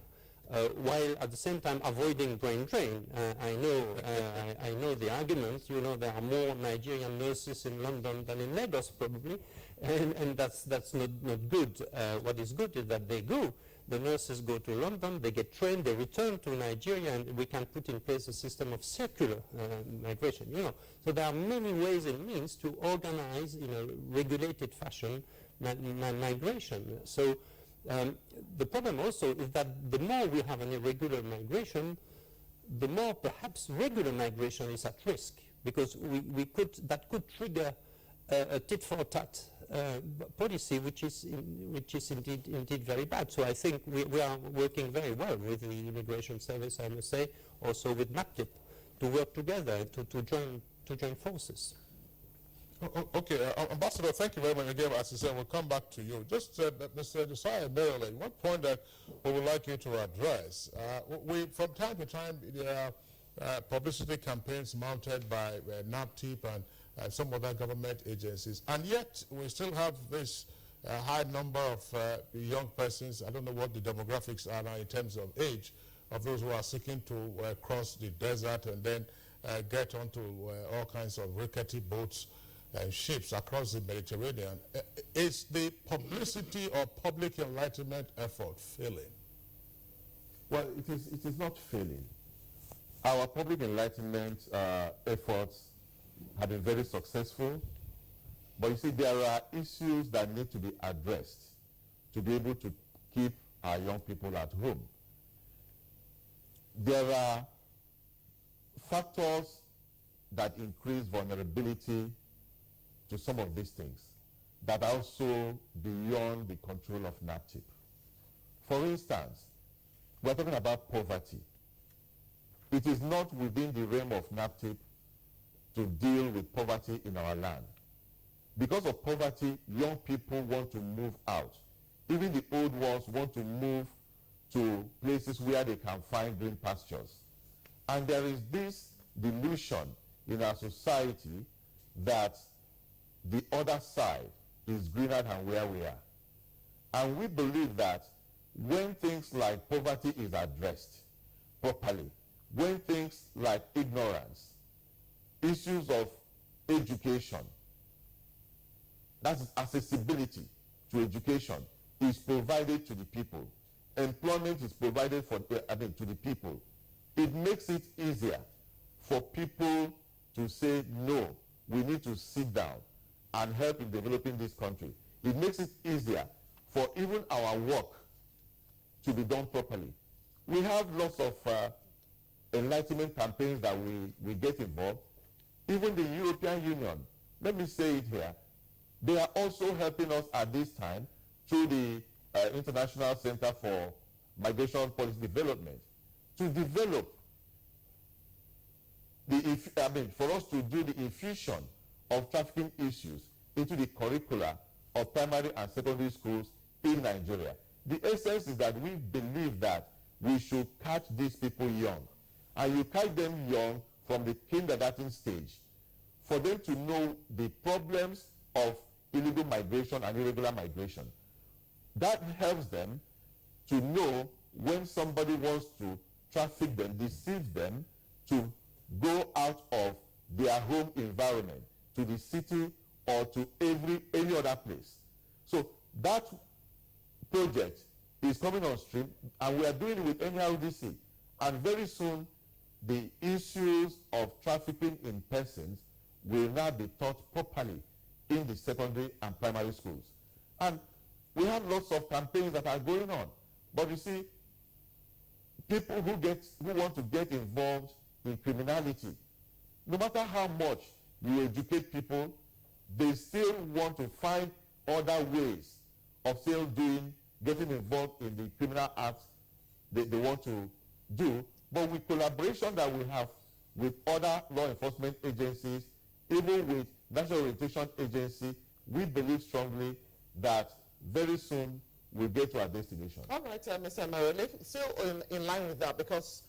while at the same time avoiding brain drain. I know the argument. There are more Nigerian nurses in London than in Lagos probably, and that's not good. What is good is that they go. The nurses go to London, they get trained, they return to Nigeria, and we can put in place a system of circular migration. So there are many ways and means to organize in a regulated fashion migration. So the problem also is that the more we have an irregular migration, the more perhaps regular migration is at risk, because that could trigger a tit-for-tat policy, which is indeed very bad. So I think we are working very well with the Immigration Service, I must say, also with MAPTIP, to work together, to join forces. Okay, Ambassador, thank you very much again. As I said, we'll come back to you. Just, Mr. Josiah Maryland, one point that we would like you to address. From time to time, there are publicity campaigns mounted by NAPTIP and some other government agencies, and yet we still have this high number of young persons. I don't know what the demographics are now in terms of age of those who are seeking to cross the desert and then get onto all kinds of rickety boats and ships across the Mediterranean. Is the publicity or public enlightenment effort failing? Well, it is not failing. Our public enlightenment efforts have been very successful, but you see, there are issues that need to be addressed to be able to keep our young people at home. There are factors that increase vulnerability to some of these things that are also beyond the control of NAPTIP. For instance, we're talking about poverty. It is not within the realm of NAPTIP to deal with poverty in our land. Because of poverty, young people want to move out. Even the old ones want to move to places where they can find green pastures. And there is this delusion in our society that the other side is greener than where we are. And we believe that when things like poverty is addressed properly, when things like ignorance, issues of education, that is accessibility to education, is provided to the people, employment is provided to the people, it makes it easier for people to say, no, we need to sit down and help in developing this country. It makes it easier for even our work to be done properly. We have lots of enlightenment campaigns that we get involved. Even the European Union, let me say it here, they are also helping us at this time through the International Center for Migration Policy Development to develop for us to do the infusion of trafficking issues into the curricula of primary and secondary schools in Nigeria. The essence is that we believe that we should catch these people young. And you catch them young from the kindergarten stage for them to know the problems of illegal migration and irregular migration. That helps them to know when somebody wants to traffic them, deceive them, to go out of their home environment to the city or to any other place. So that project is coming on stream, and we are doing it with NRDC. And very soon, the issues of trafficking in persons will now be taught properly in the secondary and primary schools. And we have lots of campaigns that are going on. But you see, people who want to get involved in criminality, no matter how much you educate people, they still want to find other ways of still getting involved in the criminal acts they want to do. But with collaboration that we have with other law enforcement agencies, even with National Orientation Agency, we believe strongly that very soon we'll get to our destination. All right, Mr. Marole, still in line with that, because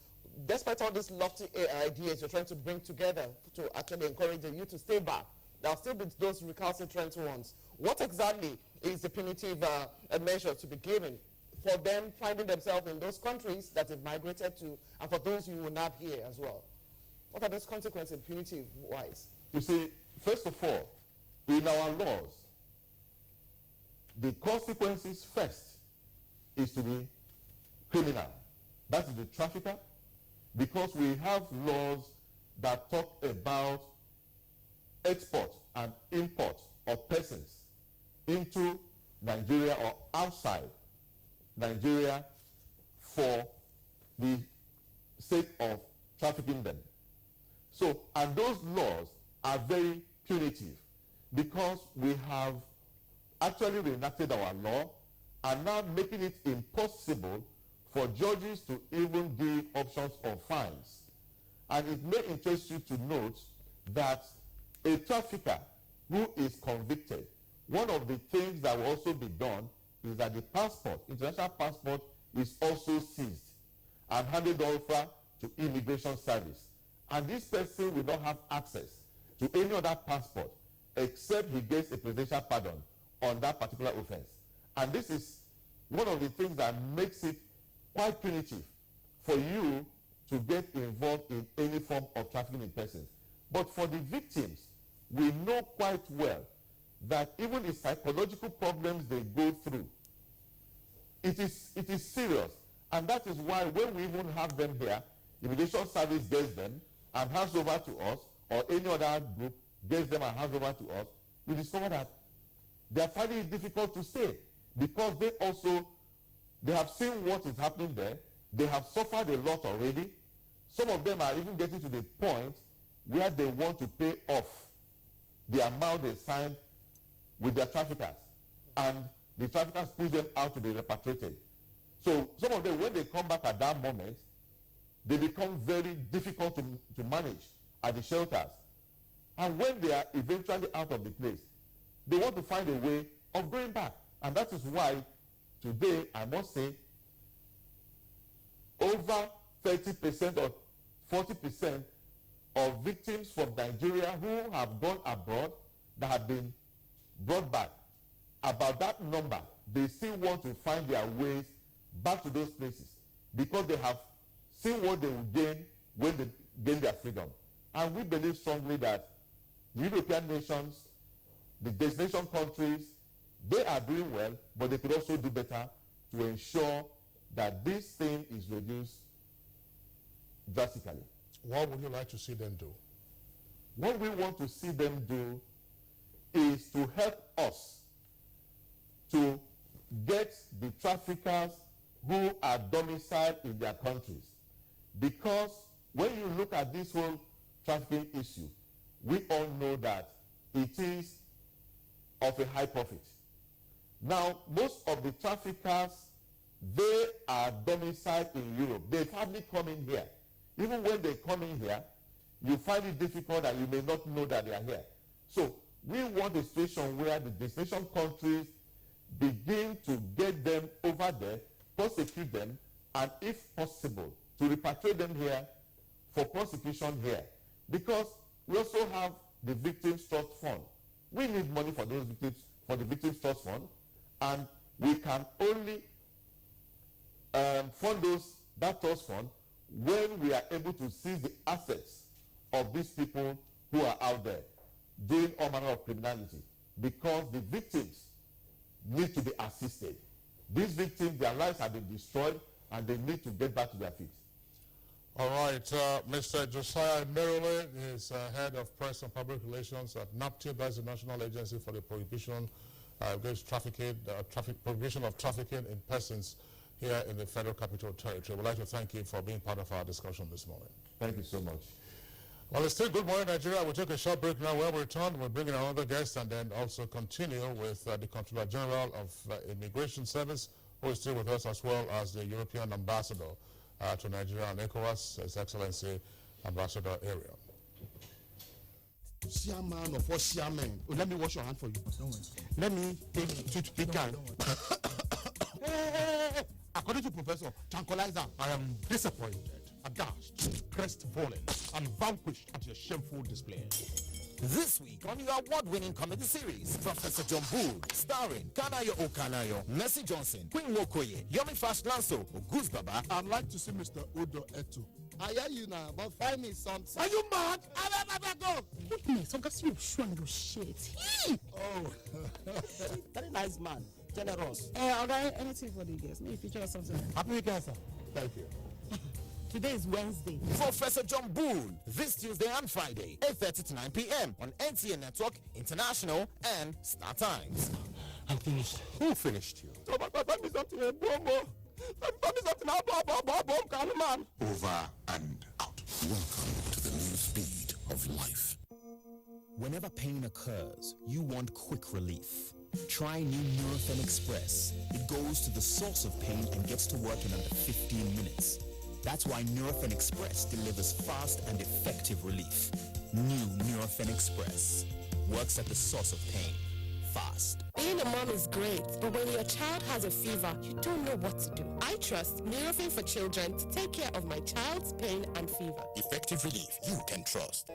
despite all these lofty ideas you're trying to bring together to actually encourage the youth to stay back, there'll still be those recalcitrant ones. What exactly is the punitive measure to be given for them finding themselves in those countries that they've migrated to, and for those who will not here as well? What are those consequences punitive-wise? You see, first of all, in our laws, the consequences first is to be criminal. That is the trafficker, because we have laws that talk about export and import of persons into Nigeria or outside Nigeria for the sake of trafficking them. So, and those laws are very punitive, because we have actually reenacted our law and now making it impossible for judges to even give options of fines. And it may interest you to note that a trafficker who is convicted, one of the things that will also be done is that the passport, international passport, is also seized and handed over to immigration service. And this person will not have access to any other passport except he gets a presidential pardon on that particular offense. And this is one of the things that makes it quite punitive for you to get involved in any form of trafficking in persons. But for the victims, we know quite well that even the psychological problems they go through, it is serious. And that is why when we even have them here, immigration service gets them and hands over to us, or any other group gets them and hands over to us, we discover that they are finding it difficult to stay, because they have seen what is happening there. They have suffered a lot already. Some of them are even getting to the point where they want to pay off the amount they signed with their traffickers, and the traffickers push them out to be repatriated. So some of them, when they come back at that moment, they become very difficult to manage at the shelters. And when they are eventually out of the place, they want to find a way of going back. And that is why today, I must say, over 30% or 40% of victims from Nigeria who have gone abroad that have been brought back, about that number, they still want to find their ways back to those places, because they have seen what they will gain when they gain their freedom. And we believe strongly that European nations, the destination countries, they are doing well, but they could also do better to ensure that this thing is reduced drastically. What would you like to see them do? What we want to see them do is to help us to get the traffickers who are domiciled in their countries. Because when you look at this whole trafficking issue, we all know that it is of a high profit. Now, most of the traffickers, they are domiciled in Europe. They hardly come in here. Even when they come in here, you find it difficult and you may not know that they are here. So we want a situation where the destination countries begin to get them over there, prosecute them, and if possible, to repatriate them here for prosecution here. Because we also have the Victims Trust Fund. We need money for those victims, for the Victims Trust Fund, and we can only fund that trust fund when we are able to seize the assets of these people who are out there doing all manner of criminality, because the victims need to be assisted. These victims, their lives have been destroyed and they need to get back to their feet. All right, Mr. Josiah Merole is head of press and public relations at NAPTIP, that's the National Agency for the Prohibition against Prohibition of Trafficking in Persons here in the Federal Capital Territory. We'd like to thank you for being part of our discussion this morning. Thank you so much. Well, it's still Good Morning Nigeria. We'll take a short break now. When we return, we'll bring in another guest and then also continue with the Comptroller General of Immigration Service, who is still with us, as well as the European Ambassador to Nigeria and ECOWAS, His Excellency Ambassador Ariel. Chairman of all chairmen. Oh, let me wash your hand for you. Let me take the toothpick and... According to Professor Tranquilizer, I am disappointed, aghast, crestfallen, and vanquished at your shameful display. This week on your award-winning comedy series, Professor John Bull, starring Kanayo Okanayo, Mercy Johnson, Queen Wokoye, Yomi Fast Lanso, Goose Baba. I'd like to see Mr. Udo Etu. I hear you now, but find me something. Are you mad? Go! Goodness, some guys you sure negotiate. Oh, very nice man, generous. Okay, anything for the guests. Maybe feature or something. Happy weekend, sir. Thank you. Today is Wednesday. Professor John Bull, this Tuesday and Friday, 8:30 to 9 p.m. on NTA Network, International, and Star Times. I'm finished. Who finished you? Over and out. Welcome to the new speed of life. Whenever pain occurs, you want quick relief. Try new Nurofen Express. It goes to the source of pain and gets to work in under 15 minutes. That's why Nurofen Express delivers fast and effective relief. New Nurofen Express works at the source of pain. Fast. Being a mom is great, but when your child has a fever, you don't know what to do. I trust Nurofen for Children to take care of my child's pain and fever. Effective relief you can trust.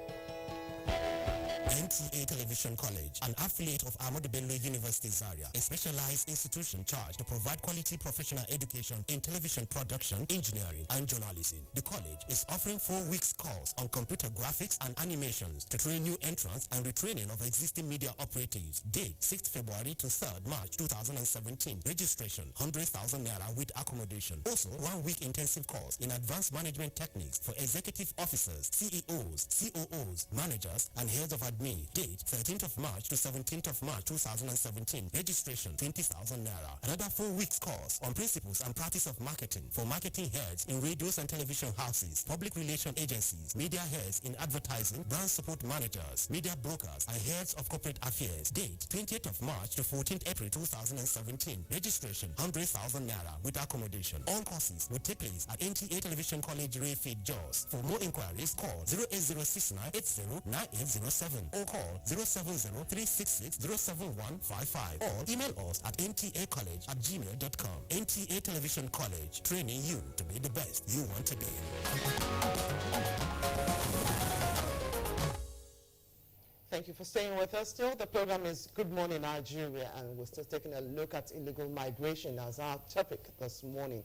NTA Television College, an affiliate of Ahmadu Bello University Zaria, a specialized institution charged to provide quality professional education in television production, engineering, and journalism. The college is offering 4 weeks course on computer graphics and animations to train new entrants and retraining of existing media operatives. Date 6th February to 3rd March 2017. Registration 100,000 naira with accommodation. Also 1 week intensive course in advanced management techniques for executive officers, CEOs, COOs, managers, and heads of admin. Date 13th of March to 17th of March 2017. Registration 20,000 naira. Another 4 weeks course on principles and practice of marketing for marketing heads in radios and television houses, public relation agencies, media heads in advertising, brand support managers, media brokers, and heads of corporate affairs. Date 20th of March to 14th April 2017. Registration 100,000 naira with accommodation. All courses will take place at NTA Television College Rayfield Jos. For more inquiries, call 08069809807 or call 070-366-07155 or email us at ntacollege@gmail.com. NTA Television College, training you to be the best you want to be. Thank you for staying with us. Still, the program is Good Morning Nigeria, and we're still taking a look at illegal migration as our topic this morning.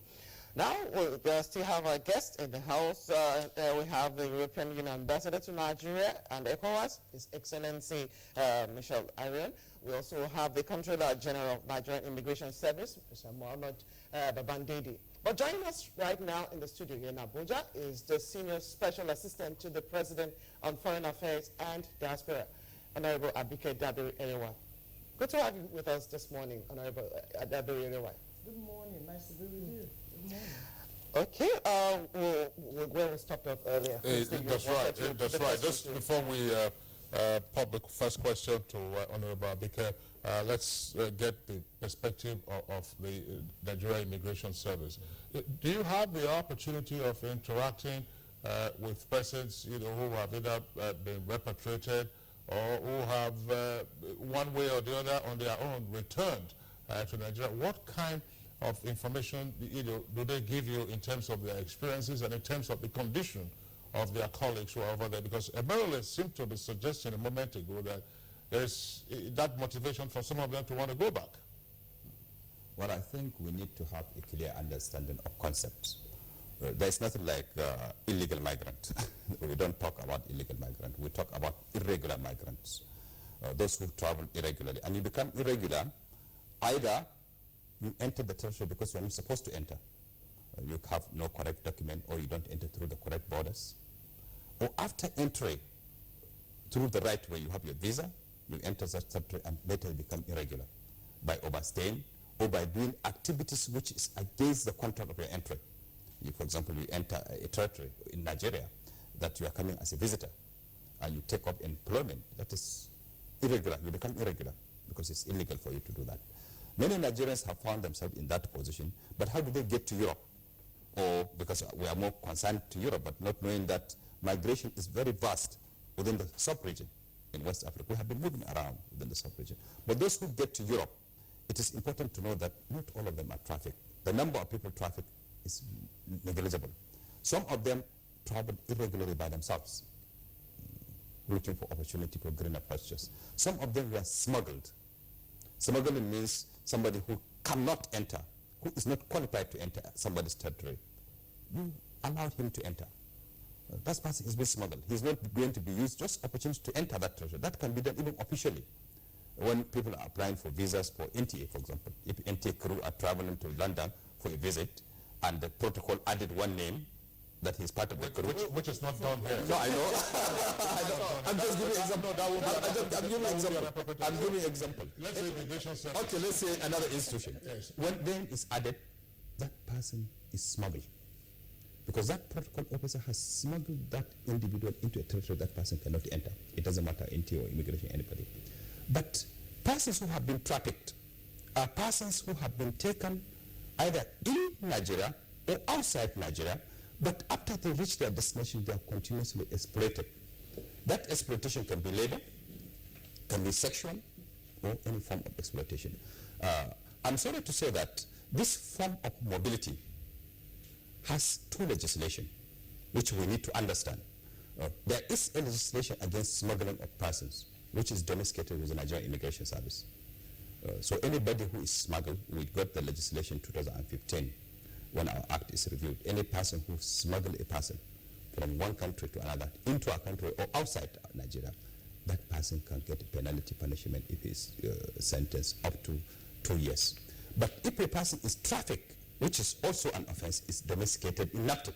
Now, we still have our guest in the house. We have the European Union Ambassador to Nigeria and ECOWAS, His Excellency Michel Arion. We also have the Controller General of Nigerian Immigration Service, Mr. Mohammed Babandede. But joining us right now in the studio here in Abuja is the Senior Special Assistant to the President on Foreign Affairs and Diaspora, Honorable Abike Dabiri-Erewa. Good to have you with us this morning, Honorable Dabiri-Erewa. Good morning. Nice to be with you. Good morning. Okay, where we stopped off earlier. That's right. That's right. Just before we pop the first question to Honorable Abike, let's get the perspective of the Nigerian Immigration Service. Do you have the opportunity of interacting with persons, who have either been repatriated or who have, one way or the other, on their own, returned to Nigeria? What kind of information do they give you in terms of their experiences and in terms of the condition of their colleagues who are over there? Because Emerald seemed to be suggesting a moment ago that there's that motivation for some of them to want to go back. Well, I think we need to have a clear understanding of concepts. There's nothing like illegal migrant. We don't talk about illegal migrant. We talk about irregular migrants, those who travel irregularly. And you become irregular, either you enter the territory because you're not supposed to enter. You have no correct document, or you don't enter through the correct borders. Or after entry through the right way, you have your visa, you enter that territory and later you become irregular by overstaying or by doing activities which is against the contract of your entry. For example, you enter a territory in Nigeria that you are coming as a visitor and you take up employment. That is irregular. You become irregular because it's illegal for you to do that. Many Nigerians have found themselves in that position, but how do they get to Europe? Or because we are more concerned to Europe, but not knowing that migration is very vast within the sub-region in West Africa. We have been moving around within the sub-region. But those who get to Europe, it is important to know that not all of them are trafficked. The number of people trafficked is negligible. Some of them travel irregularly by themselves, looking for opportunity for greener pastures. Some of them were smuggled. Smuggling means somebody who cannot enter, who is not qualified to enter somebody's territory. You allowed him to enter. That person is being smuggled. He's not going to be used, just opportunity to enter that territory. That can be done even officially. When people are applying for visas for NTA, for example, if NTA crew are traveling to London for a visit, and the protocol added one name, that he's part of the crew. Which is not done here. No, I know. I'm just giving example. I'm giving example. I'm giving example. Let's say immigration service. Okay, let's say another institution. Yes. When name is added, that person is smuggled. Because that protocol officer has smuggled that individual into a territory that person cannot enter. It doesn't matter, NTA or immigration, anybody. But persons who have been trafficked are persons who have been taken either in Nigeria or outside Nigeria, but after they reach their destination, they are continuously exploited. That exploitation can be labor, can be sexual, or any form of exploitation. I'm sorry to say that this form of mobility has two legislation, which we need to understand. There is a legislation against smuggling of persons, which is domesticated with the Nigerian Immigration Service. So anybody who is smuggled, we got the legislation 2015 when our act is reviewed. Any person who smuggles a person from one country to another, into a country or outside Nigeria, that person can get a penalty punishment if he is sentenced up to 2 years. But if a person is trafficked, which is also an offense, is domesticated in Napton.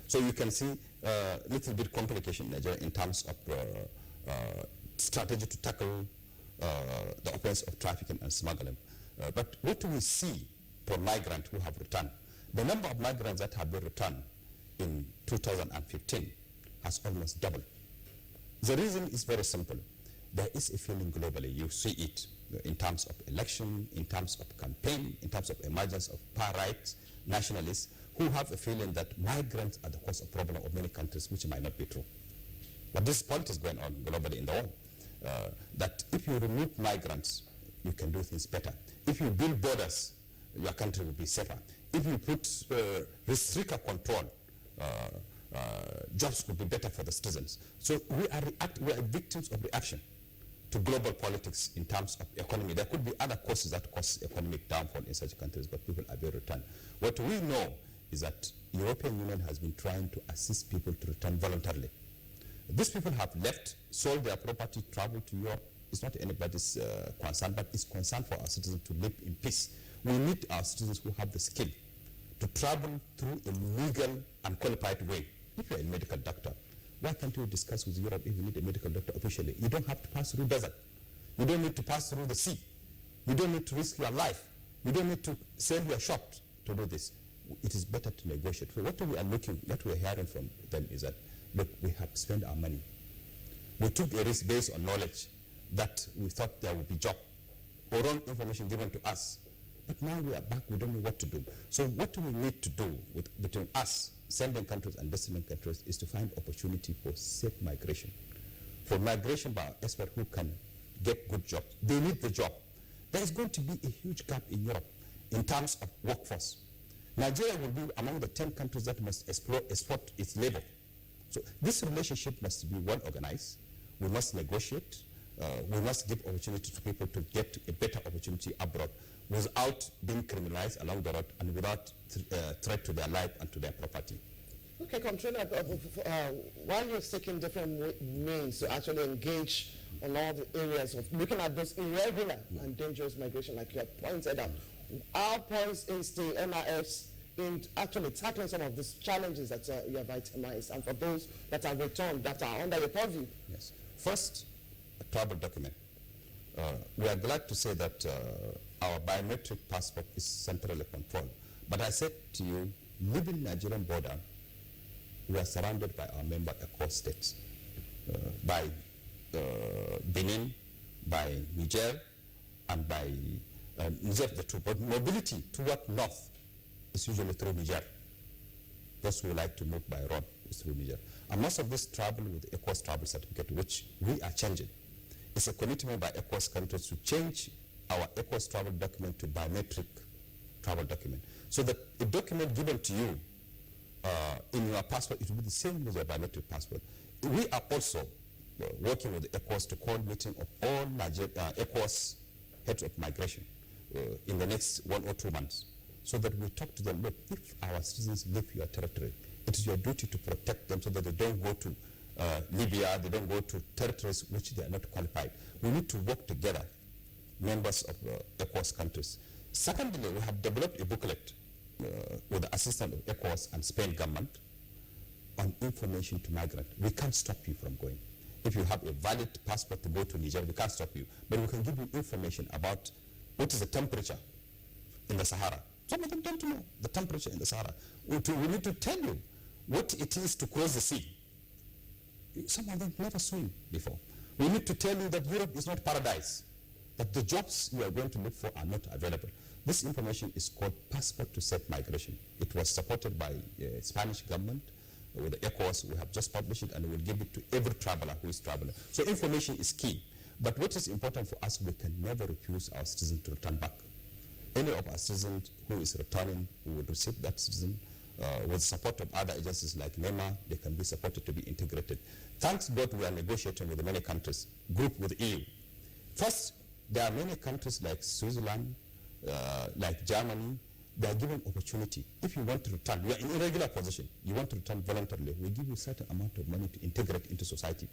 So you can see a little bit complication in Nigeria in terms of strategy to tackle the offense of trafficking and smuggling. But what do we see for migrants who have returned? The number of migrants that have been returned in 2015 has almost doubled. The reason is very simple. There is a feeling globally, you see it in terms of election, in terms of campaign, in terms of emergence of far-right nationalists who have a feeling that migrants are the cause of problem of many countries, which might not be true. But this politics going on globally in the world, that if you remove migrants, you can do things better. If you build borders, your country will be safer. If you put restrictor control, jobs will be better for the citizens. So we are victims of reaction to to global politics in terms of economy. There could be other causes that cause economic downfall in such countries, but people are very return. What we know is that European Union has been trying to assist people to return voluntarily. These people have left, sold their property, traveled to Europe. It's not anybody's concern, but it's concern for our citizens to live in peace. We need our citizens who have the skill to travel through a legal and qualified way. If you're a medical doctor, why can't you discuss with Europe if you need a medical doctor officially? You don't have to pass through desert. You don't need to pass through the sea. You don't need to risk your life. You don't need to sell your shop to do this. It is better to negotiate. So what we are hearing from them is that, look, we have spent our money. We took a risk based on knowledge that we thought there would be job or wrong information given to us. But now we are back, we don't know what to do. So what we need to do between us, sending countries and destination countries, is to find opportunity for safe migration. For migration by experts who can get good jobs. They need the job. There is going to be a huge gap in Europe in terms of workforce. Nigeria will be among the 10 countries that must export its labor. So this relationship must be well organized. We must negotiate. We must give opportunity to people to get a better opportunity abroad without being criminalized along the road and without threat to their life and to their property. Okay, Comptroller, while you're seeking different means to actually engage on all the areas of looking at this irregular and dangerous migration, like you have pointed out, our points is the NIS in actually tackling some of these challenges that you have itemized, and for those that are returned, that are under your purview? Yes. First, a travel document. We are glad to say that our biometric passport is centrally controlled. But I said to you, leaving Nigerian border, we are surrounded by our member ECOWAS states, by Benin, by Niger, and by Niger, the two. But mobility toward north is usually through Niger. Those who like to move by road is through Niger. And most of this travel with ECOWAS travel certificate, which we are changing. It's a commitment by ECOWAS countries to change our ECOWAS travel document to biometric travel document. So that a document given to you in your passport, it will be the same as your biometric passport. We are also working with ECOWAS to call meeting of all ECOWAS heads of migration in the next 1 or 2 months, so that we talk to them, look, if our citizens leave your territory, it is your duty to protect them so that they don't go to Libya, they don't go to territories which they are not qualified. We need to work together, members of ECOWAS countries. Secondly, we have developed a booklet with the assistance of ECOWAS and Spain government on information to migrants. We can't stop you from going. If you have a valid passport to go to Niger, we can't stop you. But we can give you information about what is the temperature in the Sahara. Some of them don't know the temperature in the Sahara. We need to tell you what it is to cross the sea. Some of them never swim before. We need to tell you that Europe is not paradise, that the jobs you are going to look for are not available. This information is called Passport to Safe Migration. It was supported by the Spanish government with the ECOWAS. We have just published it, and we will give it to every traveler who is traveling. So information is key. But what is important for us, we can never refuse our citizens to return back. Any of our citizens who is returning, we will receive that citizen. With support of other agencies like NEMA, they can be supported to be integrated. Thanks God we are negotiating with many countries, group with EU. First, there are many countries like Switzerland, like Germany, they are given opportunity. If you want to return, you are in irregular position, you want to return voluntarily, we give you a certain amount of money to integrate into society.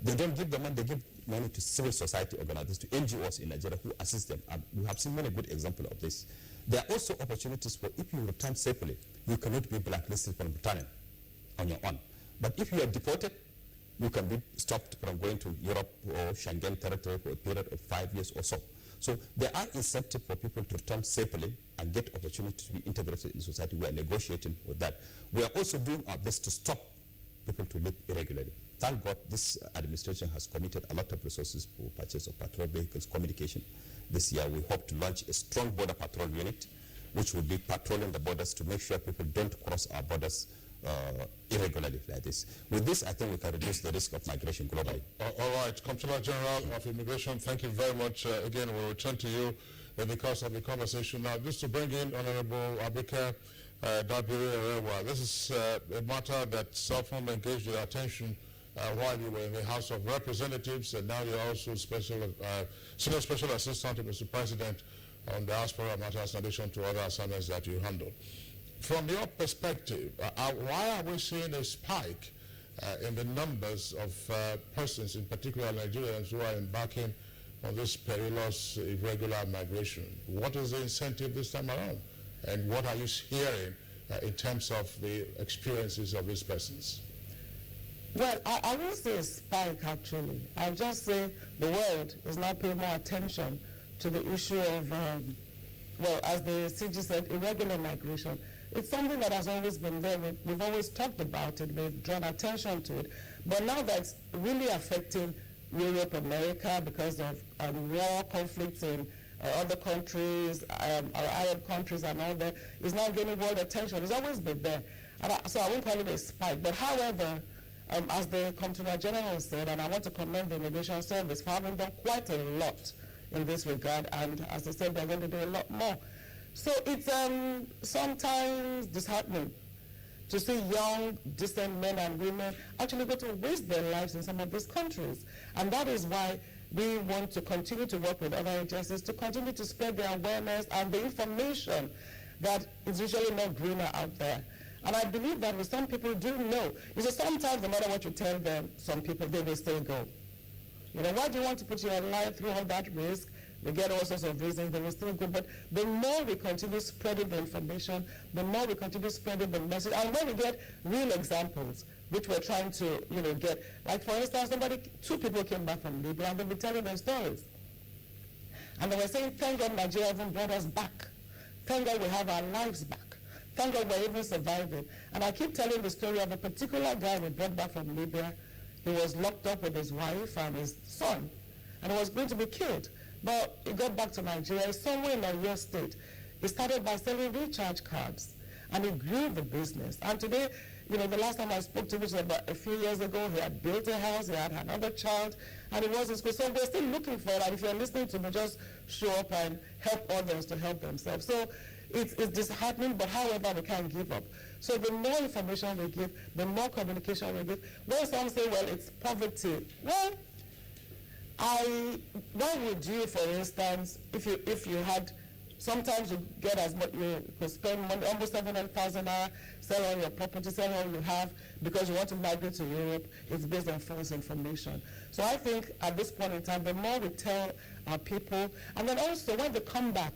They don't give the money, they give money to civil society organizations, to NGOs in Nigeria who assist them. And we have seen many good examples of this. There are also opportunities for if you return safely, you cannot be blacklisted from returning on your own. But if you are deported, you can be stopped from going to Europe or Schengen territory for a period of 5 years or so. So there are incentives for people to return safely and get opportunity to be integrated in society. We are negotiating with that. We are also doing our best to stop people to live irregularly. Thank God this administration has committed a lot of resources for purchase of patrol vehicles, communication. This year we hope to launch a strong border patrol unit which will be patrolling the borders to make sure people don't cross our borders irregularly like this. With this, I think we can reduce the risk of migration globally. All right, Comptroller General of Immigration, thank you very much. Again, we'll return to you because of the conversation. Now, just to bring in Honorable Abike Dabiri Erewa, this is a matter that's often engaged with attention while you were in the House of Representatives, and now you're also Senior Special Assistant to Mr. President on diaspora matters in addition to other assignments that you handle. From your perspective, why are we seeing a spike in the numbers of persons, in particular Nigerians, who are embarking on this perilous irregular migration? What is the incentive this time around? And what are you hearing in terms of the experiences of these persons? Well, I won't say a spike, actually. I'll just say the world is now paying more attention to the issue of, well, as the CG said, irregular migration. It's something that has always been there. We've always talked about it. We've drawn attention to it. But now that's really affecting Europe, America, because of war, conflicts in other countries, our Arab countries and all that, is now getting world attention. It's always been there. So I won't call it a spike. But however, as the Comptroller General said, and I want to commend the Immigration Service for having done quite a lot in this regard, and as they said, they're going to do a lot more. So it's sometimes disheartening to see young, decent men and women actually go to waste their lives in some of these countries. And that is why we want to continue to work with other agencies to continue to spread the awareness and the information that is usually not greener out there. And I believe that some people do know. You see, sometimes no matter what you tell them, some people, they will still go. You know, why do you want to put your life through all that risk? We get all sorts of reasons, they will still go. But the more we continue spreading the information, the more we continue spreading the message. And when we get real examples, which we're trying to, get, like for instance, two people came back from Libya and they were telling their stories. And they were saying, thank God Nigeria even brought us back. Thank God we have our lives back. Thank God we're even surviving. And I keep telling the story of a particular guy we brought back from Libya. He was locked up with his wife and his son, and he was going to be killed. But he got back to Nigeria, somewhere in Oyo State. He started by selling recharge cards, and he grew the business. And today, the last time I spoke to him was about a few years ago. He had built a house, he had another child, and he was in school. So we're still looking for it, and if you're listening to me, just show up and help others to help themselves. So it's disheartening, but however, we can't give up. So the more information we give, the more communication we give. When some say, well, it's poverty, well, what would you, for instance, if you had, sometimes you get as much, you could spend money, almost 700,000 naira, sell all your property, sell all you have, because you want to migrate to Europe. It's based on false information. So I think at this point in time, the more we tell our people, and then also when they come back,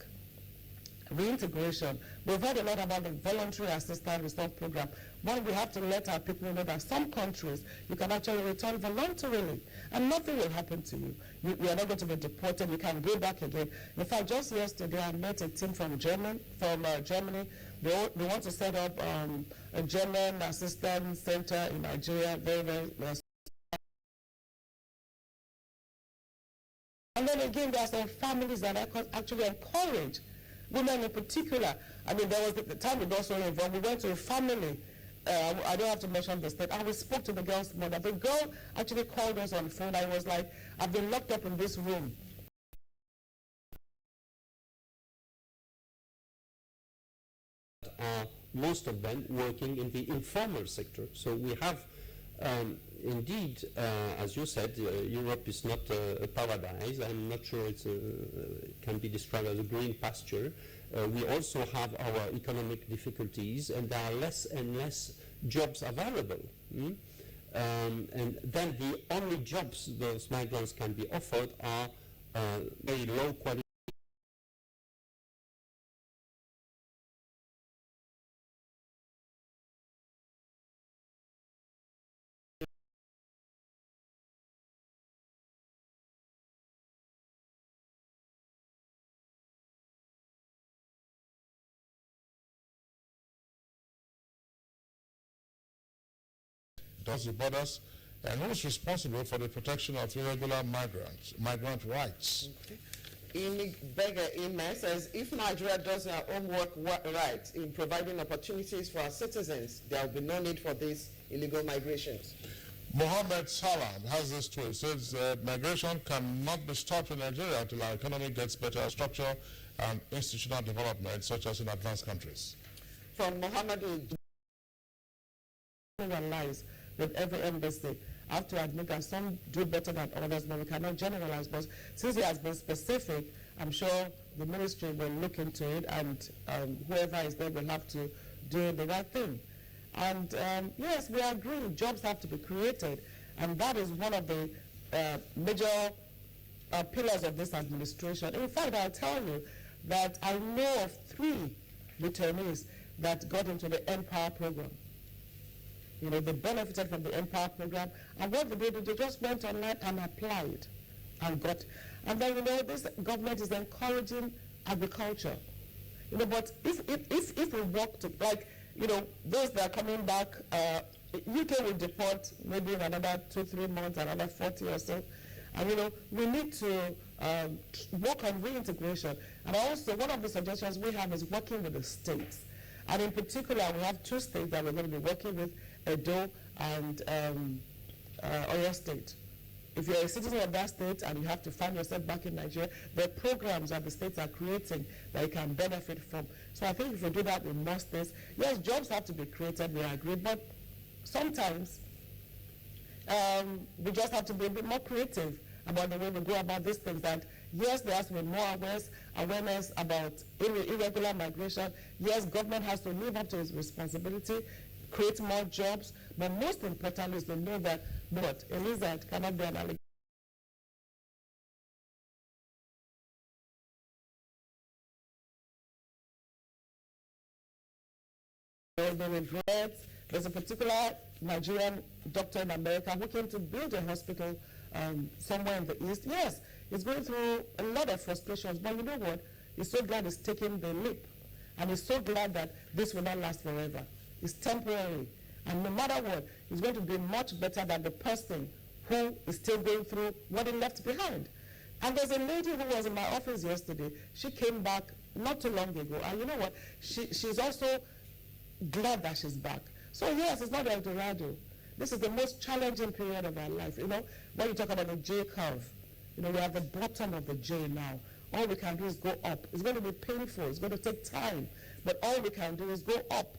reintegration. We've heard a lot about the voluntary assistance return program. One, we have to let our people know that some countries you can actually return voluntarily and nothing will happen to you. You are not going to be deported. You can go back again. In fact, just yesterday I met a team from Germany. They want to set up a German assistance center in Nigeria. And then again, there are some families that actually encourage women in particular. I mean, there was the time we got so involved. We went to a family. I don't have to mention the state. And we spoke to the girl's mother. The girl actually called us on the phone. I was like, I've been locked up in this room. Most of them working in the informal sector. So we have, indeed, as you said, Europe is not a paradise. I'm not sure it can be described as a green pasture. We also have our economic difficulties, and there are less and less jobs available. And then the only jobs those migrants can be offered are very low quality. Does the borders, and who is responsible for the protection of irregular migrant rights? Beggar Ime says, if Nigeria does her own work right in providing opportunities for our citizens, there will be no need for these illegal migrations. Mohammed Salam has this tweet. It says, migration cannot be stopped in Nigeria until our economy gets better structure and institutional development, such as in advanced countries. From Mohammed lies with every embassy. have to admit that some do better than others, but we cannot generalize. But since he has been specific, I'm sure the ministry will look into it, and whoever is there will have to do the right thing. And yes, we agree, jobs have to be created, and that is one of the major pillars of this administration. In fact, I'll tell you that I know of 3 returnees that got into the Empower program. You know, they benefited from the Empower program, and what they did, they just went online and applied and got. And then, you know, this government is encouraging agriculture. You know, but if we work to, like, you know, those that are coming back, UK will deport maybe in another 2-3 months, another 40 or so. And, you know, we need to work on reintegration. And also, one of the suggestions we have is working with the states. And in particular, we have 2 states that we're going to be working with, Edo and Oyo State. If you're a citizen of that state and you have to find yourself back in Nigeria, there are programs that the states are creating that you can benefit from. So I think if we do that with more states, yes, jobs have to be created, we agree, but sometimes we just have to be a bit more creative about the way we go about these things. That yes, there has to be more awareness about irregular migration. Yes, government has to live up to its responsibility, create more jobs, but most importantly is to know that what Elizabeth cannot be an allegation. There's a particular Nigerian doctor in America who came to build a hospital somewhere in the East. Yes, he's going through a lot of frustrations, but you know what? He's so glad he's taking the leap. And he's so glad that this will not last forever. It's temporary. And no matter what, he's going to be much better than the person who is still going through what he left behind. And there's a lady who was in my office yesterday. She came back not too long ago. And you know what? She's also glad that she's back. So yes, it's not El Dorado. This is the most challenging period of our life. You know, when you talk about the J curve, you know, we're at the bottom of the J now. All we can do is go up. It's going to be painful. It's going to take time. But all we can do is go up.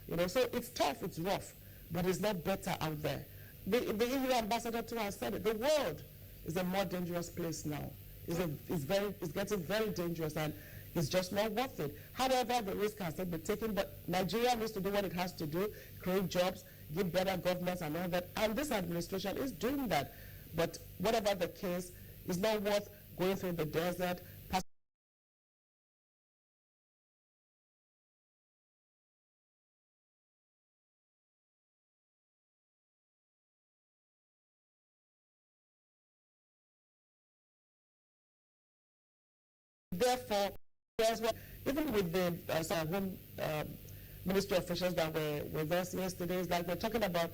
You know, so it's tough, it's rough, but it's not better out there. The EU ambassador too has said it. The world is a more dangerous place now. It's getting very dangerous, and it's just not worth it. However, the risk has to be taken, but Nigeria needs to do what it has to do, create jobs, give better governance and all that. And this administration is doing that. But whatever the case, it's not worth going through the desert. Therefore, even with the home ministry officials that were with us yesterday, it's like we're talking about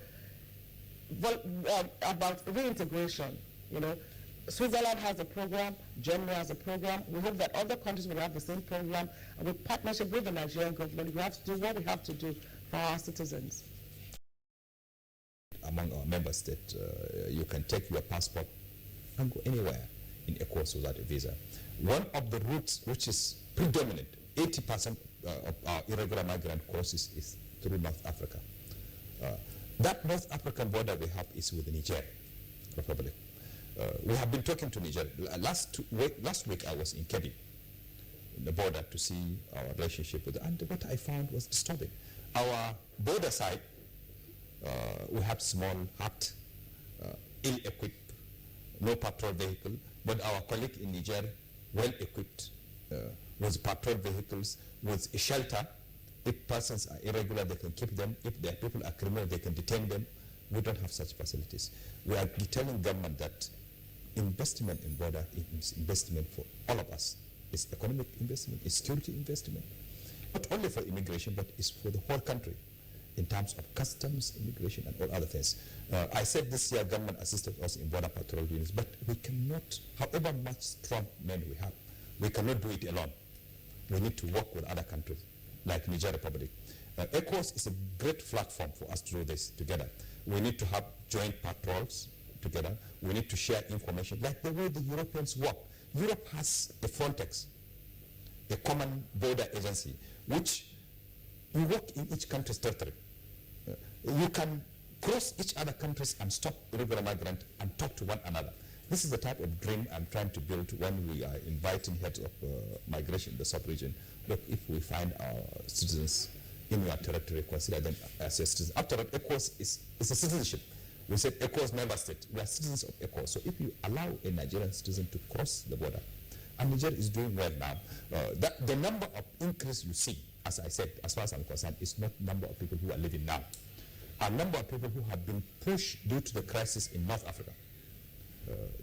reintegration. You know, Switzerland has a program, Germany has a program. We hope that other countries will have the same program, and with partnership with the Nigerian government, we have to do what we have to do for our citizens. Among our member states, you can take your passport and go anywhere in ECOWAS without a visa. One of the routes which is predominant, 80% of our irregular migrant courses is through North Africa. That North African border we have is with the Niger Republic. We have been talking to Niger. Last week I was in Kebbi, the border, to see our relationship with them. And what I found was disturbing. Our border side, we have small hut, ill-equipped, no patrol vehicle, but our colleague in Niger, well-equipped, with patrol vehicles, with a shelter. If persons are irregular, they can keep them. If their people are criminal, they can detain them. We don't have such facilities. We are telling government that investment in border is investment for all of us. It's economic investment, it's security investment. Not only for immigration, but it's for the whole country in terms of customs, immigration, and all other things. I said this year government assisted us in border patrol units, but we cannot, however much strong men we have, we cannot do it alone. We need to work with other countries, like Niger Republic. ECOWAS is a great platform for us to do this together. We need to have joint patrols together. We need to share information, like the way the Europeans work. Europe has a Frontex, a common border agency, which you work in each country's territory. You can cross each other countries and stop irregular migrants and talk to one another. This is the type of dream I'm trying to build when we are inviting heads of migration in the sub-region. Look, if we find our citizens in your territory, consider them as your citizens. After all, ECOWAS is a citizenship. We said ECOWAS member state. We are citizens of ECOWAS. So if you allow a Nigerian citizen to cross the border, and Nigeria is doing well now, the number of increase you see, as I said, as far as I'm concerned, is not number of people who are living now. A number of people who have been pushed due to the crisis in North Africa.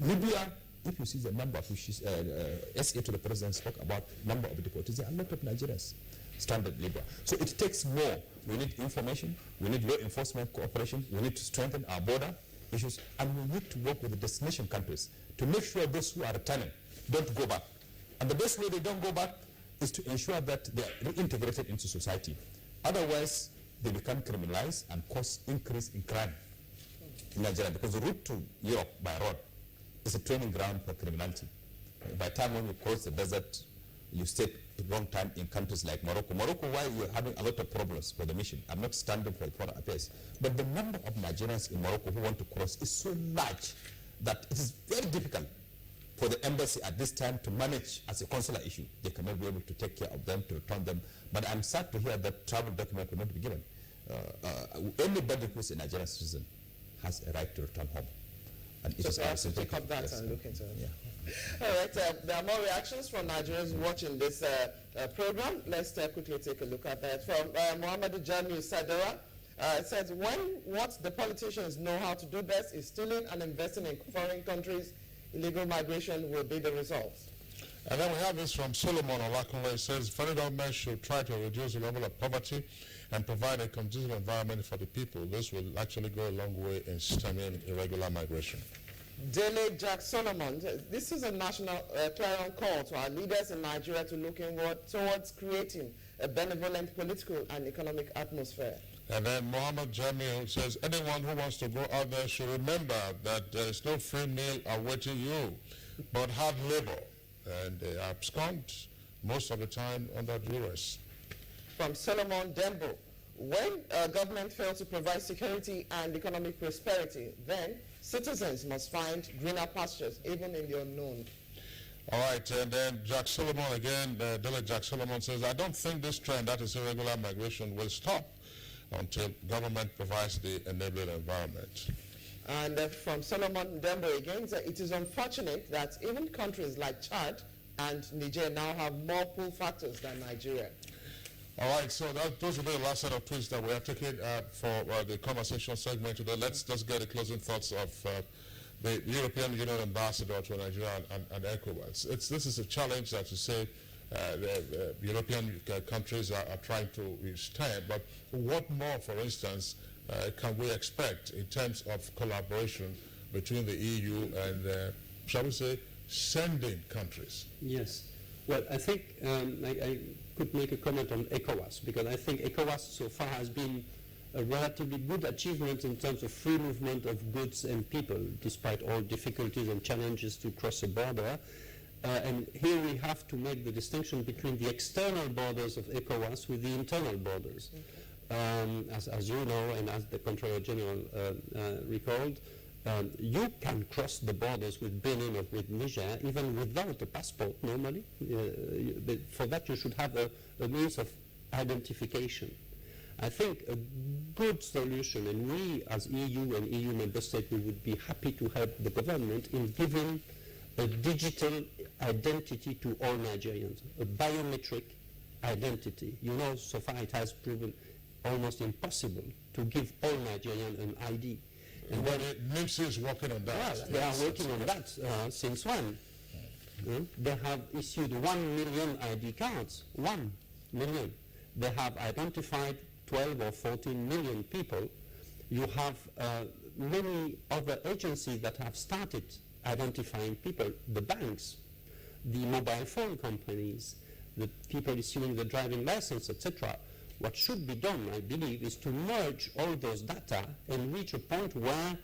Libya, if you see the number of issues, SA to the president spoke about number of deportees, there are a lot of Nigerians stranded in Libya. So it takes more. We need information, we need law enforcement cooperation, we need to strengthen our border issues, and we need to work with the destination countries to make sure those who are returning don't go back. And the best way they don't go back is to ensure that they are reintegrated into society. Otherwise, they become criminalized and cause increase in crime in Nigeria, because the route to Europe by road is a training ground for criminality. By the time when you cross the desert, you stay a long time in countries like Morocco. Morocco, why we're having a lot of problems for the mission. I'm not standing for foreign affairs. But the number of Nigerians in Morocco who want to cross is so large that it is very difficult for the embassy at this time to manage as a consular issue. They cannot be able to take care of them, to return them. But I'm sad to hear that travel document will not be given. Anybody who is a Nigerian citizen has a right to return home. And it so is perhaps to take up that and look into it. Yeah. All right, there are more reactions from Nigerians watching this program. Let's quickly take a look at that. From Muhammad Jami Sadara, it says, what the politicians know how to do best is stealing and investing in foreign countries, illegal migration will be the result. And then we have this from Solomon Olakunle. It says, federal government should try to reduce the level of poverty and provide a conducive environment for the people. This will actually go a long way in stemming irregular migration. Dele Jack Solomon, this is a national clarion call to our leaders in Nigeria to look inward towards creating a benevolent political and economic atmosphere. And then Muhammad Jamil says, anyone who wants to go out there should remember that there is no free meal awaiting you, but hard labor. And they are abscond most of the time under duress. From Solomon Dembo, when government fails to provide security and economic prosperity, then citizens must find greener pastures, even in the unknown. All right, and then Jack Solomon again, Dele Jack Solomon says, I don't think this trend, that is irregular migration, will stop until government provides the enabling environment. And from Solomon Dembo again, it is unfortunate that even countries like Chad and Niger now have more pull factors than Nigeria. All right, so those will be the last set of tweets that we are taking for the conversation segment today. Let's just get the closing thoughts of the European Union ambassador to Nigeria and ECOWAS. This is a challenge that you say the European countries are trying to withstand, but what more, for instance, can we expect in terms of collaboration between the EU and, shall we say, sending countries? Yes. Well, I think I could make a comment on ECOWAS, because I think ECOWAS so far has been a relatively good achievement in terms of free movement of goods and people, despite all difficulties and challenges to cross a border. And here we have to make the distinction between the external borders of ECOWAS with the internal borders. Okay. As you know, and as the Controller General recalled, you can cross the borders with Benin or with Niger even without a passport normally. But for that you should have a means of identification. I think a good solution, and we as EU and EU member states, we would be happy to help the government in giving a digital identity to all Nigerians, a biometric identity. You know, so far it has proven almost impossible to give all Nigerians an ID. And well, NIMSI is working on that. Well, they are working on that since when? They have issued 1 million ID cards. 1 million. They have identified 12 or 14 million people. You have many other agencies that have started identifying people, the banks, the mobile phone companies, the people issuing the driving license, etc. What should be done, I believe, is to merge all those data and reach a point where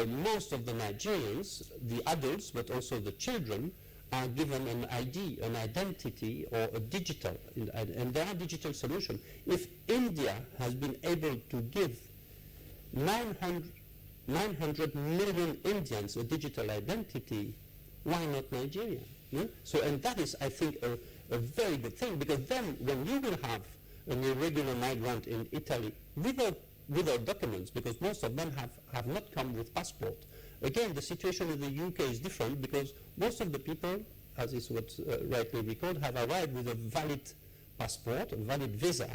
most of the Nigerians, the adults, but also the children, are given an ID, an identity, or a digital, and there are digital solutions. If India has been able to give 900 million Indians a digital identity, why not Nigeria? No? So, and that is, I think, a very good thing, because then when you will have an irregular migrant in Italy without documents, because most of them have not come with passport. Again, the situation in the UK is different, because most of the people, as is what rightly recalled, have arrived with a valid passport, a valid visa,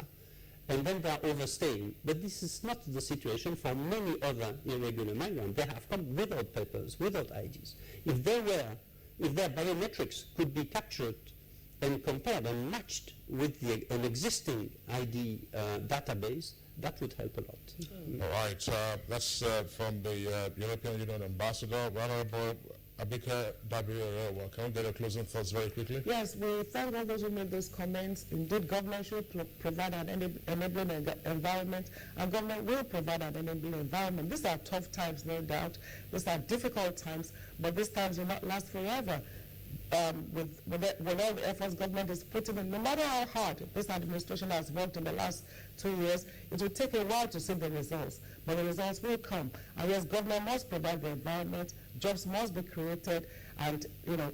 and then they are overstaying. But this is not the situation for many other irregular migrants. They have come without papers, without IDs. If their biometrics could be captured and compared and matched with an existing ID database, that would help a lot. All right, that's from the European Union Ambassador, Honorable Abika Dabiri. Can we get your closing thoughts very quickly? Yes, we thank all those who made those comments. Indeed, government should provide an enabling environment, and government will provide an enabling environment. These are tough times, no doubt. These are difficult times, but these times will not last forever. With all the efforts government is putting in, no matter how hard this administration has worked in the last 2 years, it will take a while to see the results, but the results will come. And yes, government must provide the environment, jobs must be created, and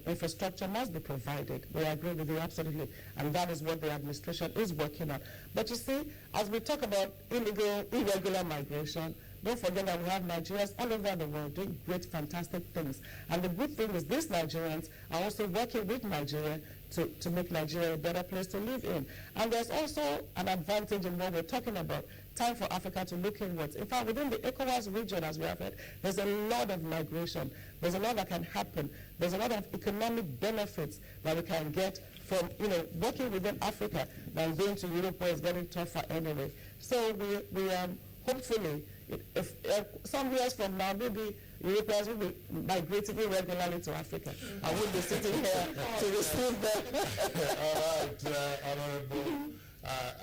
infrastructure must be provided. We agree with you absolutely, and that is what the administration is working on. But you see, as we talk about irregular migration, don't forget that we have Nigerians all over the world doing great, fantastic things. And the good thing is these Nigerians are also working with Nigeria to make Nigeria a better place to live in. And there's also an advantage in what we're talking about. Time for Africa to look inwards. In fact, within the ECOWAS region, as we have heard, there's a lot of migration. There's a lot that can happen. There's a lot of economic benefits that we can get from working within Africa than going to Europe, where it's getting tougher anyway. So we hopefully, if some years from now, maybe Europeans will be migrating regularly to Africa. I would be sitting here to receive them. All right, Honorable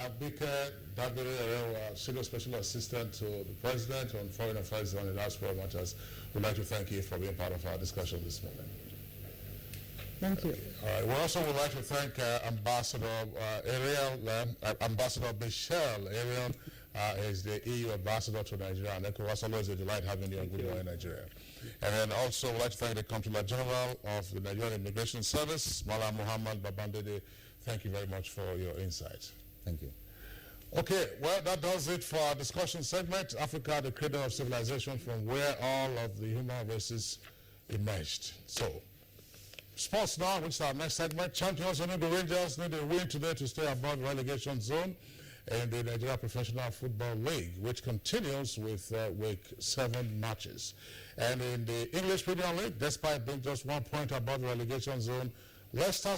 Abika Dabiri, Senior Special Assistant to the President on Foreign Affairs and Diaspora Matters, we'd like to thank you for being part of our discussion this morning. Thank you. All right. We also would like to thank Ambassador Ambassador Michelle Ariel. Is the EU ambassador to Nigeria, and ECOWAS. Always a delight having you on Good Morning Nigeria. And then also we'd like to thank the Comptroller General of the Nigerian Immigration Service, Mala Muhammad Babandede. Thank you very much for your insight. Thank you. Okay, well, that does it for our discussion segment, Africa, the cradle of civilization, from where all of the human races emerged. So, sports now, which is our next segment. Champions, the Rangers need a win today to stay above the relegation zone in the Nigeria Professional Football League, which continues with week 7 matches. And in the English Premier League, despite being just 1 point above the relegation zone, Leicester